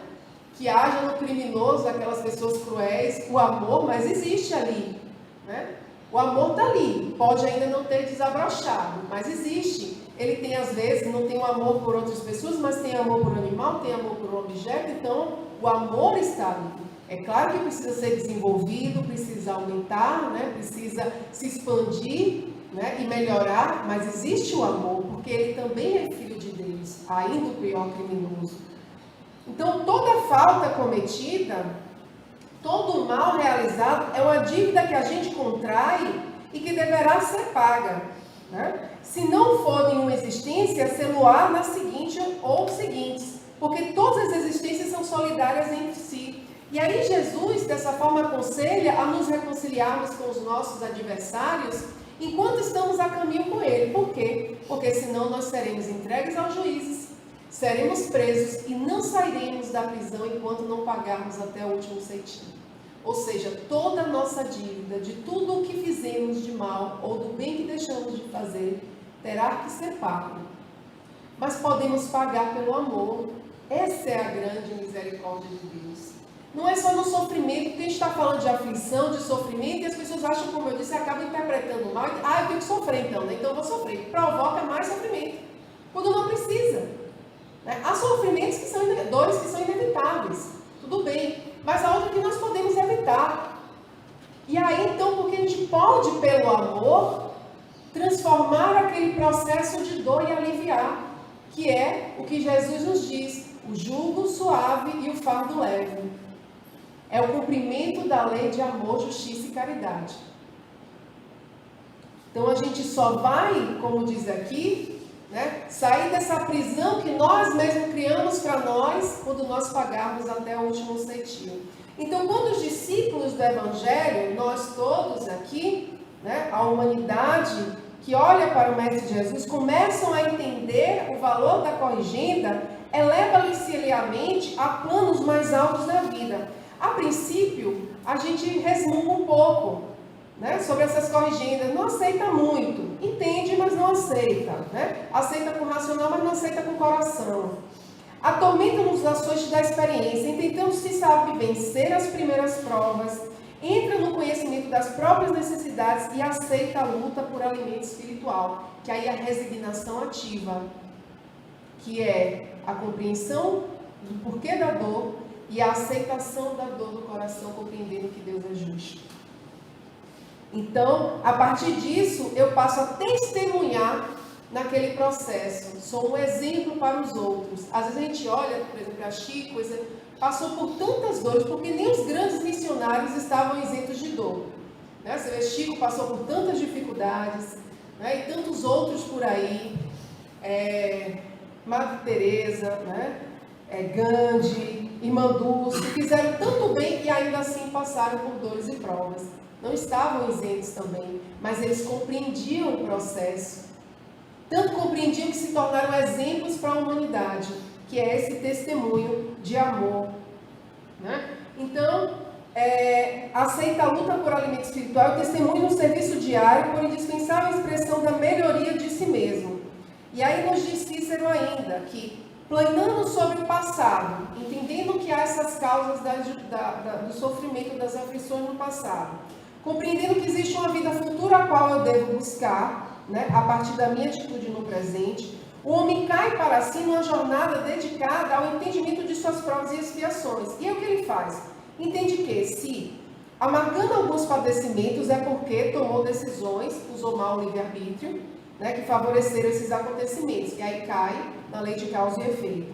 Que haja no criminoso, aquelas pessoas cruéis, o amor, mas existe ali, né? O amor está ali, pode ainda não ter desabrochado, mas existe. Ele tem, às vezes, não tem um amor por outras pessoas, mas tem amor por animal, tem amor por um objeto, então o amor está ali. É claro que precisa ser desenvolvido, precisa aumentar, né? Precisa se expandir, né? E melhorar, mas existe o amor, porque ele também é filho de Deus, ainda o pior criminoso. Então, toda falta cometida, todo mal realizado é uma dívida que a gente contrai e que deverá ser paga, né? Se não for nenhuma existência, ser-lo-á na seguinte ou seguintes, porque todas as existências são solidárias entre si. E aí Jesus, dessa forma, aconselha a nos reconciliarmos com os nossos adversários enquanto estamos a caminho com Ele. Por quê? Porque senão nós seremos entregues aos juízes, seremos presos e não sairemos da prisão enquanto não pagarmos até o último centavo. Ou seja, toda a nossa dívida, de tudo o que fizemos de mal ou do bem que deixamos de fazer, terá que ser pago. Mas podemos pagar pelo amor. Essa é a grande misericórdia de Deus. Não é só no sofrimento, porque a gente está falando de aflição, de sofrimento, e as pessoas acham, como eu disse, acabam interpretando mal. Eu tenho que sofrer então, né? Então eu vou sofrer. Provoca mais sofrimento, quando não precisa. Há sofrimentos que são dores que são inevitáveis, tudo bem, mas há outra que nós podemos evitar. E aí então, porque a gente pode, pelo amor, transformar aquele processo de dor e aliviar, que é o que Jesus nos diz, o jugo suave e o fardo leve. É o cumprimento da lei de amor, justiça e caridade. Então a gente só vai, como diz aqui, sair dessa prisão que nós mesmos criamos para nós, quando nós pagarmos até o último centavo. Então, quando os discípulos do Evangelho, nós todos aqui, a humanidade que olha para o Mestre Jesus, começam a entender o valor da corrigenda, eleva-se a mente a planos mais altos da vida. A princípio, a gente resmunga um pouco, sobre essas corrigendas, não aceita muito, entende, mas não aceita, aceita com o racional, mas não aceita com o coração. Atormenta-nos os açoites da experiência, tentando se sabe vencer as primeiras provas, entra no conhecimento das próprias necessidades e aceita a luta por alimento espiritual, que aí é a resignação ativa, que é a compreensão do porquê da dor e a aceitação da dor do coração, compreendendo que Deus é justo. Então, a partir disso, eu passo a testemunhar naquele processo. Sou um exemplo para os outros. Às vezes a gente olha, por exemplo, a Chico, passou por tantas dores, porque nem os grandes missionários estavam isentos de dor. Você vê, Chico passou por tantas dificuldades, e tantos outros por aí. Madre Teresa, Gandhi, Irmã Dulce, que fizeram tanto bem e ainda assim passaram por dores e provas. Não estavam isentos também, mas eles compreendiam o processo. Tanto compreendiam que se tornaram exemplos para a humanidade, que é esse testemunho de amor. Então, aceita a luta por alimento espiritual e testemunho no serviço diário por indispensável expressão da melhoria de si mesmo. E aí nos diz Cícero ainda que, planando sobre o passado, entendendo que há essas causas do sofrimento, das aflições no passado, compreendendo que existe uma vida futura a qual eu devo buscar, a partir da minha atitude no presente, o homem cai para si numa jornada dedicada ao entendimento de suas provas e expiações. E é o que ele faz? Entende que, se amargando alguns padecimentos, é porque tomou decisões, usou mal o livre-arbítrio, que favoreceram esses acontecimentos, e aí cai na lei de causa e efeito.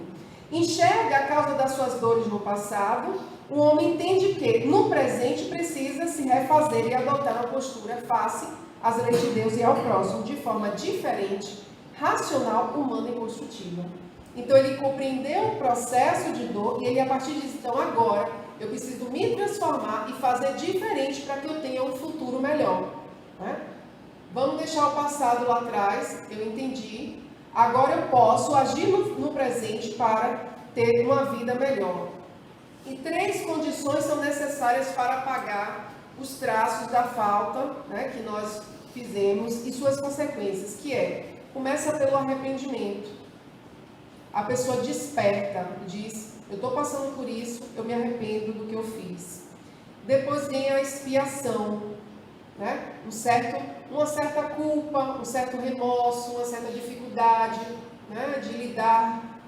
Enxerga a causa das suas dores no passado, o homem entende que, no presente, precisa se refazer e adotar uma postura face às leis de Deus e ao próximo, de forma diferente, racional, humana e construtiva. Então, ele compreendeu o processo de dor e ele, a partir disso, então, agora, eu preciso me transformar e fazer diferente para que eu tenha um futuro melhor. Vamos deixar o passado lá atrás, eu entendi. Agora eu posso agir no presente para ter uma vida melhor. E 3 condições são necessárias para apagar os traços da falta, que nós fizemos e suas consequências, que começa pelo arrependimento. A pessoa desperta, diz, eu estou passando por isso, eu me arrependo do que eu fiz. Depois vem a expiação, uma certa culpa, um certo remorso, uma certa dificuldade de lidar,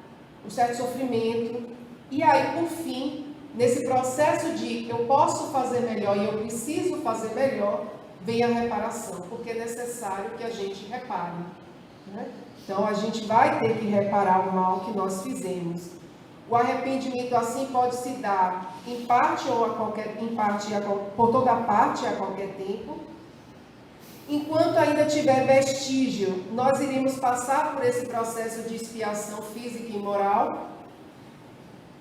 um certo sofrimento. E aí, por fim, nesse processo de eu posso fazer melhor e eu preciso fazer melhor, vem a reparação, porque é necessário que a gente repare. Então, a gente vai ter que reparar o mal que nós fizemos. O arrependimento, assim, pode se dar em parte ou por toda parte a qualquer tempo. Enquanto ainda tiver vestígio, nós iremos passar por esse processo de expiação física e moral.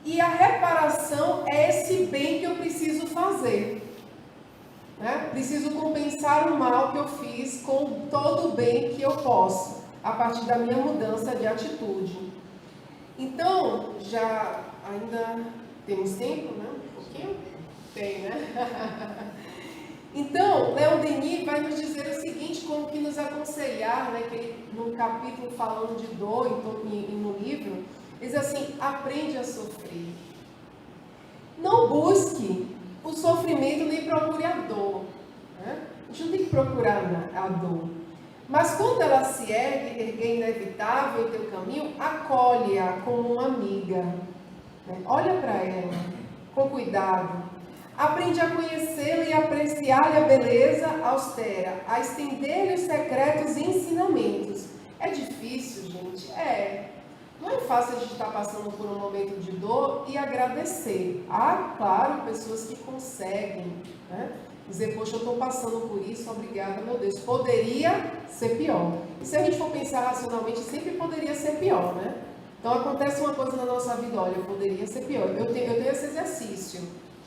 E a reparação é esse bem que eu preciso fazer. né? Preciso compensar o mal que eu fiz com todo o bem que eu posso, a partir da minha mudança de atitude. Então, já ainda temos tempo, né? Um pouquinho? Tem, né? Então, Leon Denis vai nos dizer o seguinte, como que nos aconselhar, né? Que ele, no capítulo falando de dor, no livro, diz assim, aprende a sofrer. Não busque o sofrimento nem procure a dor. Né? A gente não tem que procurar a dor. Mas quando ela se ergue inevitável em teu caminho, acolhe-a como uma amiga. Né? Olha para ela com cuidado. Aprende a conhecê-la e apreciar-lhe a beleza austera, a estender-lhe os secretos e ensinamentos. É difícil, gente? É. Não é fácil a gente estar passando por um momento de dor e agradecer. Há, claro, pessoas que conseguem, né? Dizer, poxa, eu estou passando por isso, obrigada, meu Deus. Poderia ser pior. E se a gente for pensar racionalmente, sempre poderia ser pior, né? Então acontece uma coisa na nossa vida, olha, poderia ser pior. Eu tenho esse exercício,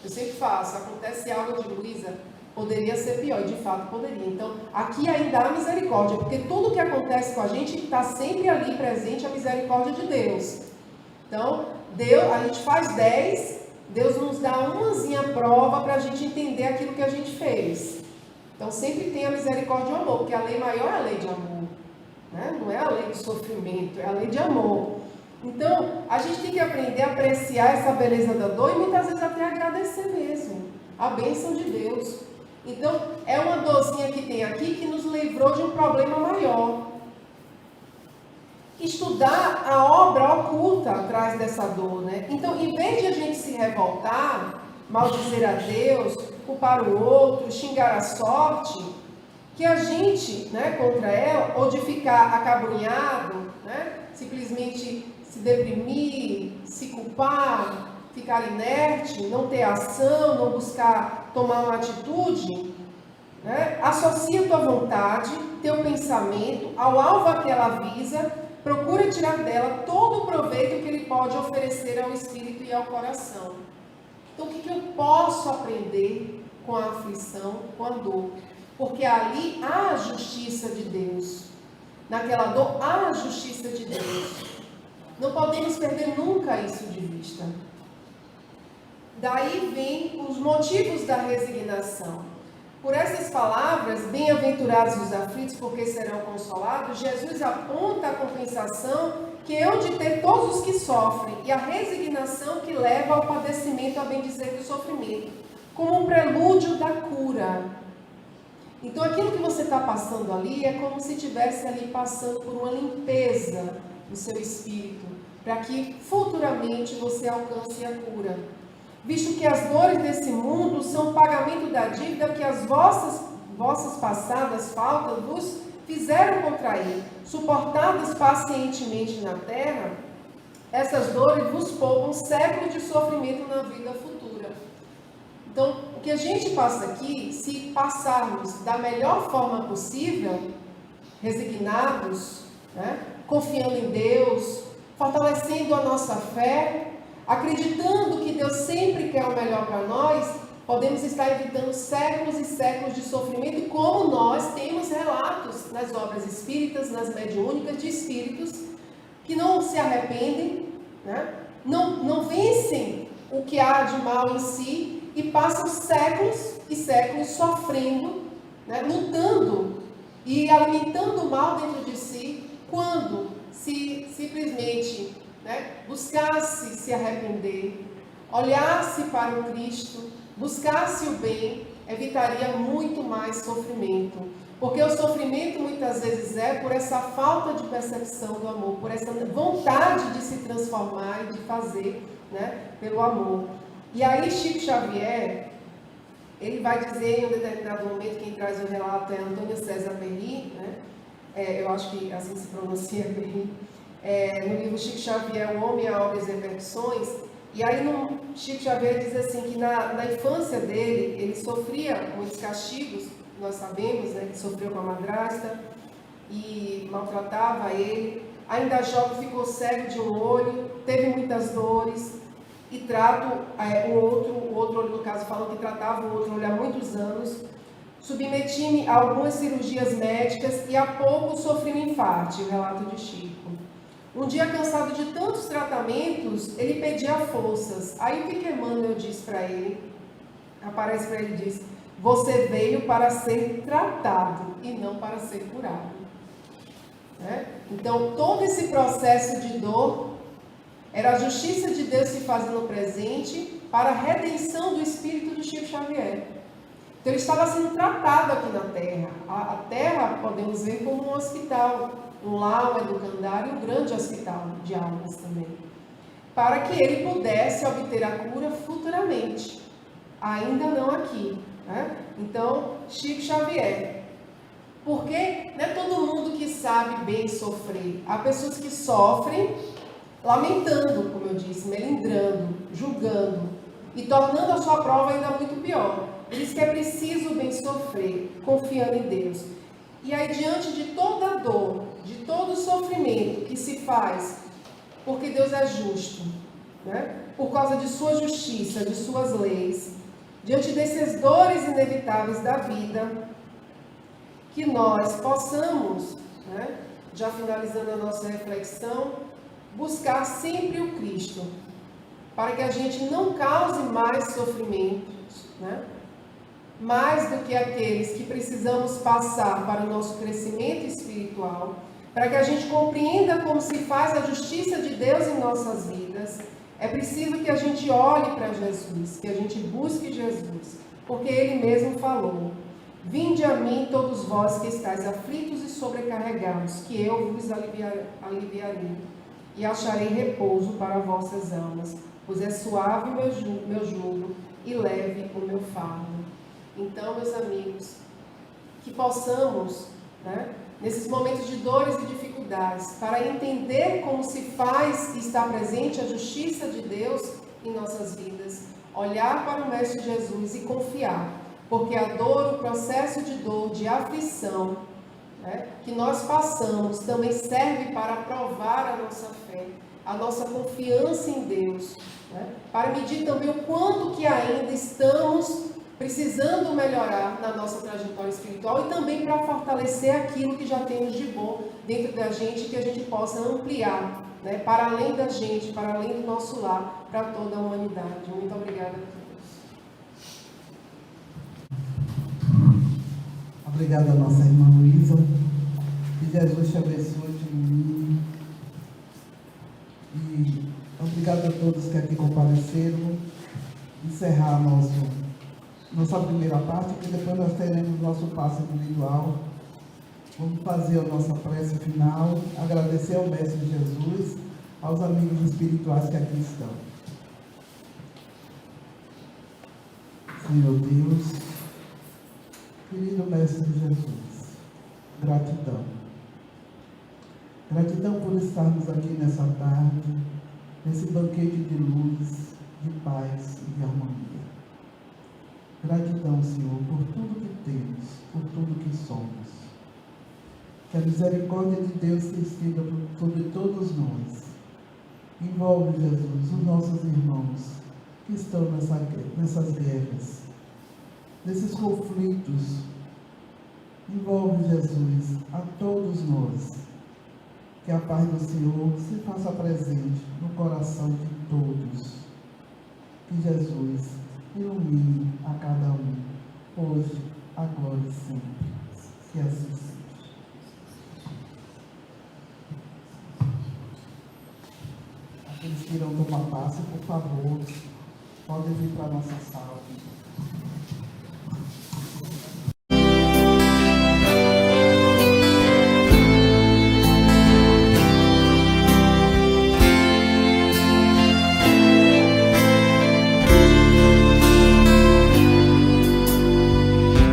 eu sempre faço, acontece algo de Luísa, poderia ser pior, e de fato poderia. Então, aqui ainda há misericórdia, porque tudo que acontece com a gente está sempre ali presente a misericórdia de Deus. Então, a gente faz 10, Deus nos dá umazinha prova para a gente entender aquilo que a gente fez. Então, sempre tem a misericórdia e o amor, porque a lei maior é a lei de amor. Né? Não é a lei do sofrimento, é a lei de amor. Então, a gente tem que aprender a apreciar essa beleza da dor e muitas vezes até agradecer mesmo a bênção de Deus. Então, é uma dorzinha que tem aqui que nos livrou de um problema maior. Estudar a obra oculta atrás dessa dor, né? Então, em vez de a gente se revoltar, maldizer a Deus, culpar o outro, xingar a sorte, que a gente, né, contra ela, ou de ficar acabrunhado, né, simplesmente se deprimir, se culpar, ficar inerte, não ter ação, não buscar tomar uma atitude, né? Associa tua vontade, teu pensamento ao alvo a que ela visa, procura tirar dela todo o proveito que ele pode oferecer ao espírito e ao coração. Então, o que eu posso aprender com a aflição, com a dor? Porque ali há a justiça de Deus. Naquela dor há a justiça de Deus. Não podemos perder nunca isso de vista. Daí vem os motivos da resignação. Por essas palavras, bem-aventurados os aflitos, porque serão consolados, Jesus aponta a compensação que eu de ter todos os que sofrem e a resignação que leva ao padecimento, a bem dizer, do sofrimento, como um prelúdio da cura. Então, aquilo que você está passando ali é como se estivesse ali passando por uma limpeza do seu espírito, para que futuramente você alcance a cura. Visto que as dores desse mundo são o pagamento da dívida que as vossas passadas faltas vos fizeram contrair, suportadas pacientemente na terra, essas dores vos poupam séculos de sofrimento na vida futura. Então, o que a gente passa aqui, se passarmos da melhor forma possível, resignados, né, confiando em Deus, fortalecendo a nossa fé, acreditando que Deus sempre quer o melhor para nós, podemos estar evitando séculos e séculos de sofrimento, como nós temos relatos nas obras espíritas, nas mediúnicas, de espíritos que não se arrependem, né? não vencem o que há de mal em si e passam séculos e séculos sofrendo, né? Lutando e alimentando o mal dentro de si, quando se simplesmente, né, buscasse se arrepender, olhasse para o Cristo, buscasse o bem, evitaria muito mais sofrimento. Porque o sofrimento muitas vezes é por essa falta de percepção do amor, por essa vontade de se transformar e de fazer, né, pelo amor. E aí Chico Xavier, ele vai dizer em um determinado momento, quem traz o relato é Antônio César Perry, né? Eu acho que assim se pronuncia bem, no livro Chico Xavier, O Homem, a Obra e as Repercussões. E aí Chico Xavier diz assim que na infância dele, ele sofria muitos castigos, nós sabemos, né, que sofreu com a madrasta e maltratava ele. Ainda jovem ficou cego de um olho, teve muitas dores e trata o outro olho, no caso, falam que tratava o outro olho há muitos anos. Submeti-me a algumas cirurgias médicas e há pouco sofri um infarto, o relato de Chico. Um dia, cansado de tantos tratamentos, ele pedia forças. Aí o que Emmanuel diz para ele? Aparece para ele e diz: você veio para ser tratado e não para ser curado. Então, todo esse processo de dor era a justiça de Deus se fazendo presente para a redenção do espírito de Chico Xavier. Então, ele estava sendo tratado aqui na Terra. A Terra podemos ver como um hospital, um lar, um educandário e um grande hospital de almas também, para que ele pudesse obter a cura futuramente, ainda não aqui. Então, Chico Xavier, porque não é todo mundo que sabe bem sofrer. Há pessoas que sofrem lamentando, como eu disse, melindrando, julgando e tornando a sua prova ainda muito pior. Por isso que é preciso bem sofrer, confiando em Deus. E aí, diante de toda a dor, de todo o sofrimento que se faz, porque Deus é justo, por causa de sua justiça, de suas leis, diante dessas dores inevitáveis da vida, que nós possamos, já finalizando a nossa reflexão, buscar sempre o Cristo, para que a gente não cause mais sofrimentos, mais do que aqueles que precisamos passar para o nosso crescimento espiritual, para que a gente compreenda como se faz a justiça de Deus em nossas vidas. É preciso que a gente olhe para Jesus, que a gente busque Jesus, porque Ele mesmo falou: vinde a mim todos vós que estáis aflitos e sobrecarregados, que eu vos aliviarei, e acharei repouso para vossas almas, pois é suave o meu jugo e leve o meu fardo. Então, meus amigos, que possamos, nesses momentos de dores e dificuldades, para entender como se faz e está presente a justiça de Deus em nossas vidas, olhar para o Mestre Jesus e confiar, porque a dor, o processo de dor, de aflição, que nós passamos, também serve para provar a nossa fé, a nossa confiança em Deus, para medir também o quanto que ainda estamos precisando melhorar na nossa trajetória espiritual e também para fortalecer aquilo que já temos de bom dentro da gente, que a gente possa ampliar, para além da gente, para além do nosso lar, para toda a humanidade. Muito obrigada a todos. Obrigada, nossa irmã Luísa. Que Jesus te abençoe, te ilumine. E obrigado a todos que aqui compareceram. Encerrar nossa primeira parte, que depois nós teremos nosso passo individual. Vamos fazer a nossa prece final, agradecer ao Mestre Jesus, aos amigos espirituais que aqui estão. Senhor Deus, querido Mestre Jesus, gratidão. Gratidão por estarmos aqui nessa tarde, nesse banquete de luz, de paz e de harmonia. Gratidão, Senhor, por tudo que temos, por tudo que somos. Que a misericórdia de Deus se estenda sobre todos nós. Envolve, Jesus, os nossos irmãos que estão nessas guerras, nesses conflitos. Envolve, Jesus, a todos nós. Que a paz do Senhor se faça presente no coração de todos. Que Jesus ilumine a cada um, hoje, agora e sempre. Que assim seja. Aqueles que irão tomar passe, por favor, podem vir para a nossa sala.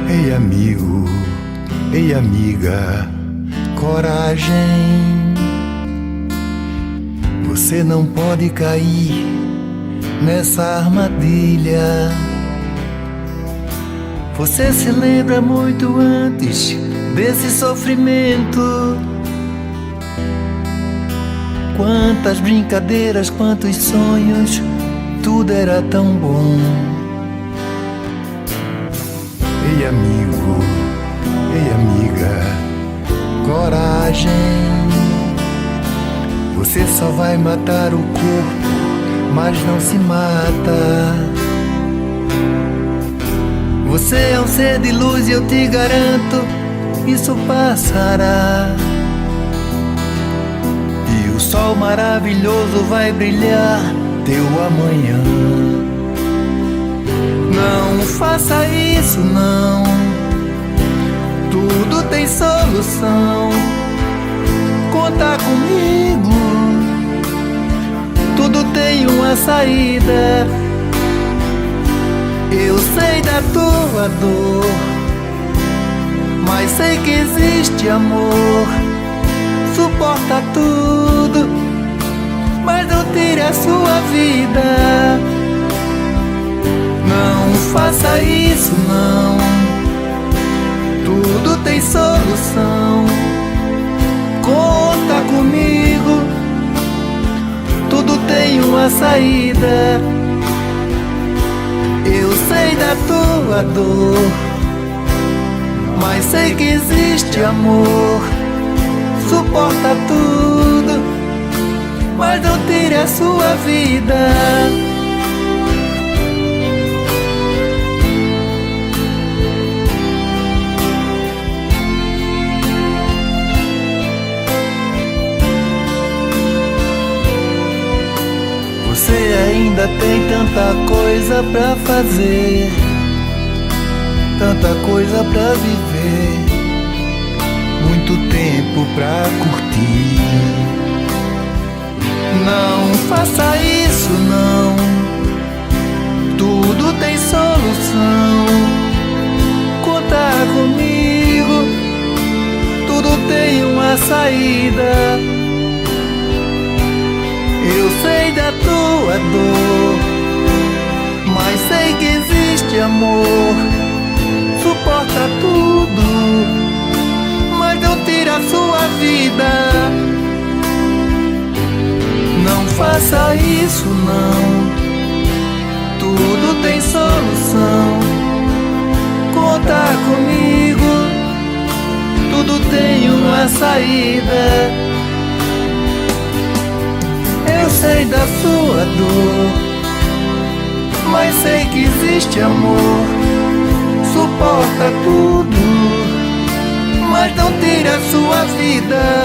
Ei, amigo, ei, amiga, coragem. Você não pode cair nessa armadilha. Você se lembra muito antes desse sofrimento. Quantas brincadeiras, quantos sonhos, tudo era tão bom. Ei, amigo, amiga, coragem. Você só vai matar o corpo, mas não se mata. Você é um ser de luz e eu te garanto, isso passará. E o sol maravilhoso vai brilhar teu amanhã. Não faça isso não, tudo tem solução. Conta comigo, tudo tem uma saída. Eu sei da tua dor, mas sei que existe amor. Suporta tudo, mas não tire a sua vida. Não faça isso não, tudo tem solução. Conta comigo, tudo tem uma saída. Eu sei da tua dor, mas sei que existe amor. Suporta tudo, mas não tire a sua vida. Você ainda tem tanta coisa pra fazer, tanta coisa pra viver, muito tempo pra curtir. Não faça isso não, tudo tem solução. Conta comigo, tudo tem uma saída. Eu sei da tua dor, mas sei que existe amor. Suporta tudo, mas não tira a sua vida. Não faça isso não, tudo tem solução. Conta comigo, tudo tem uma saída. Eu sei da sua dor, mas sei que existe amor. Suporta tudo, mas não tira a sua vida.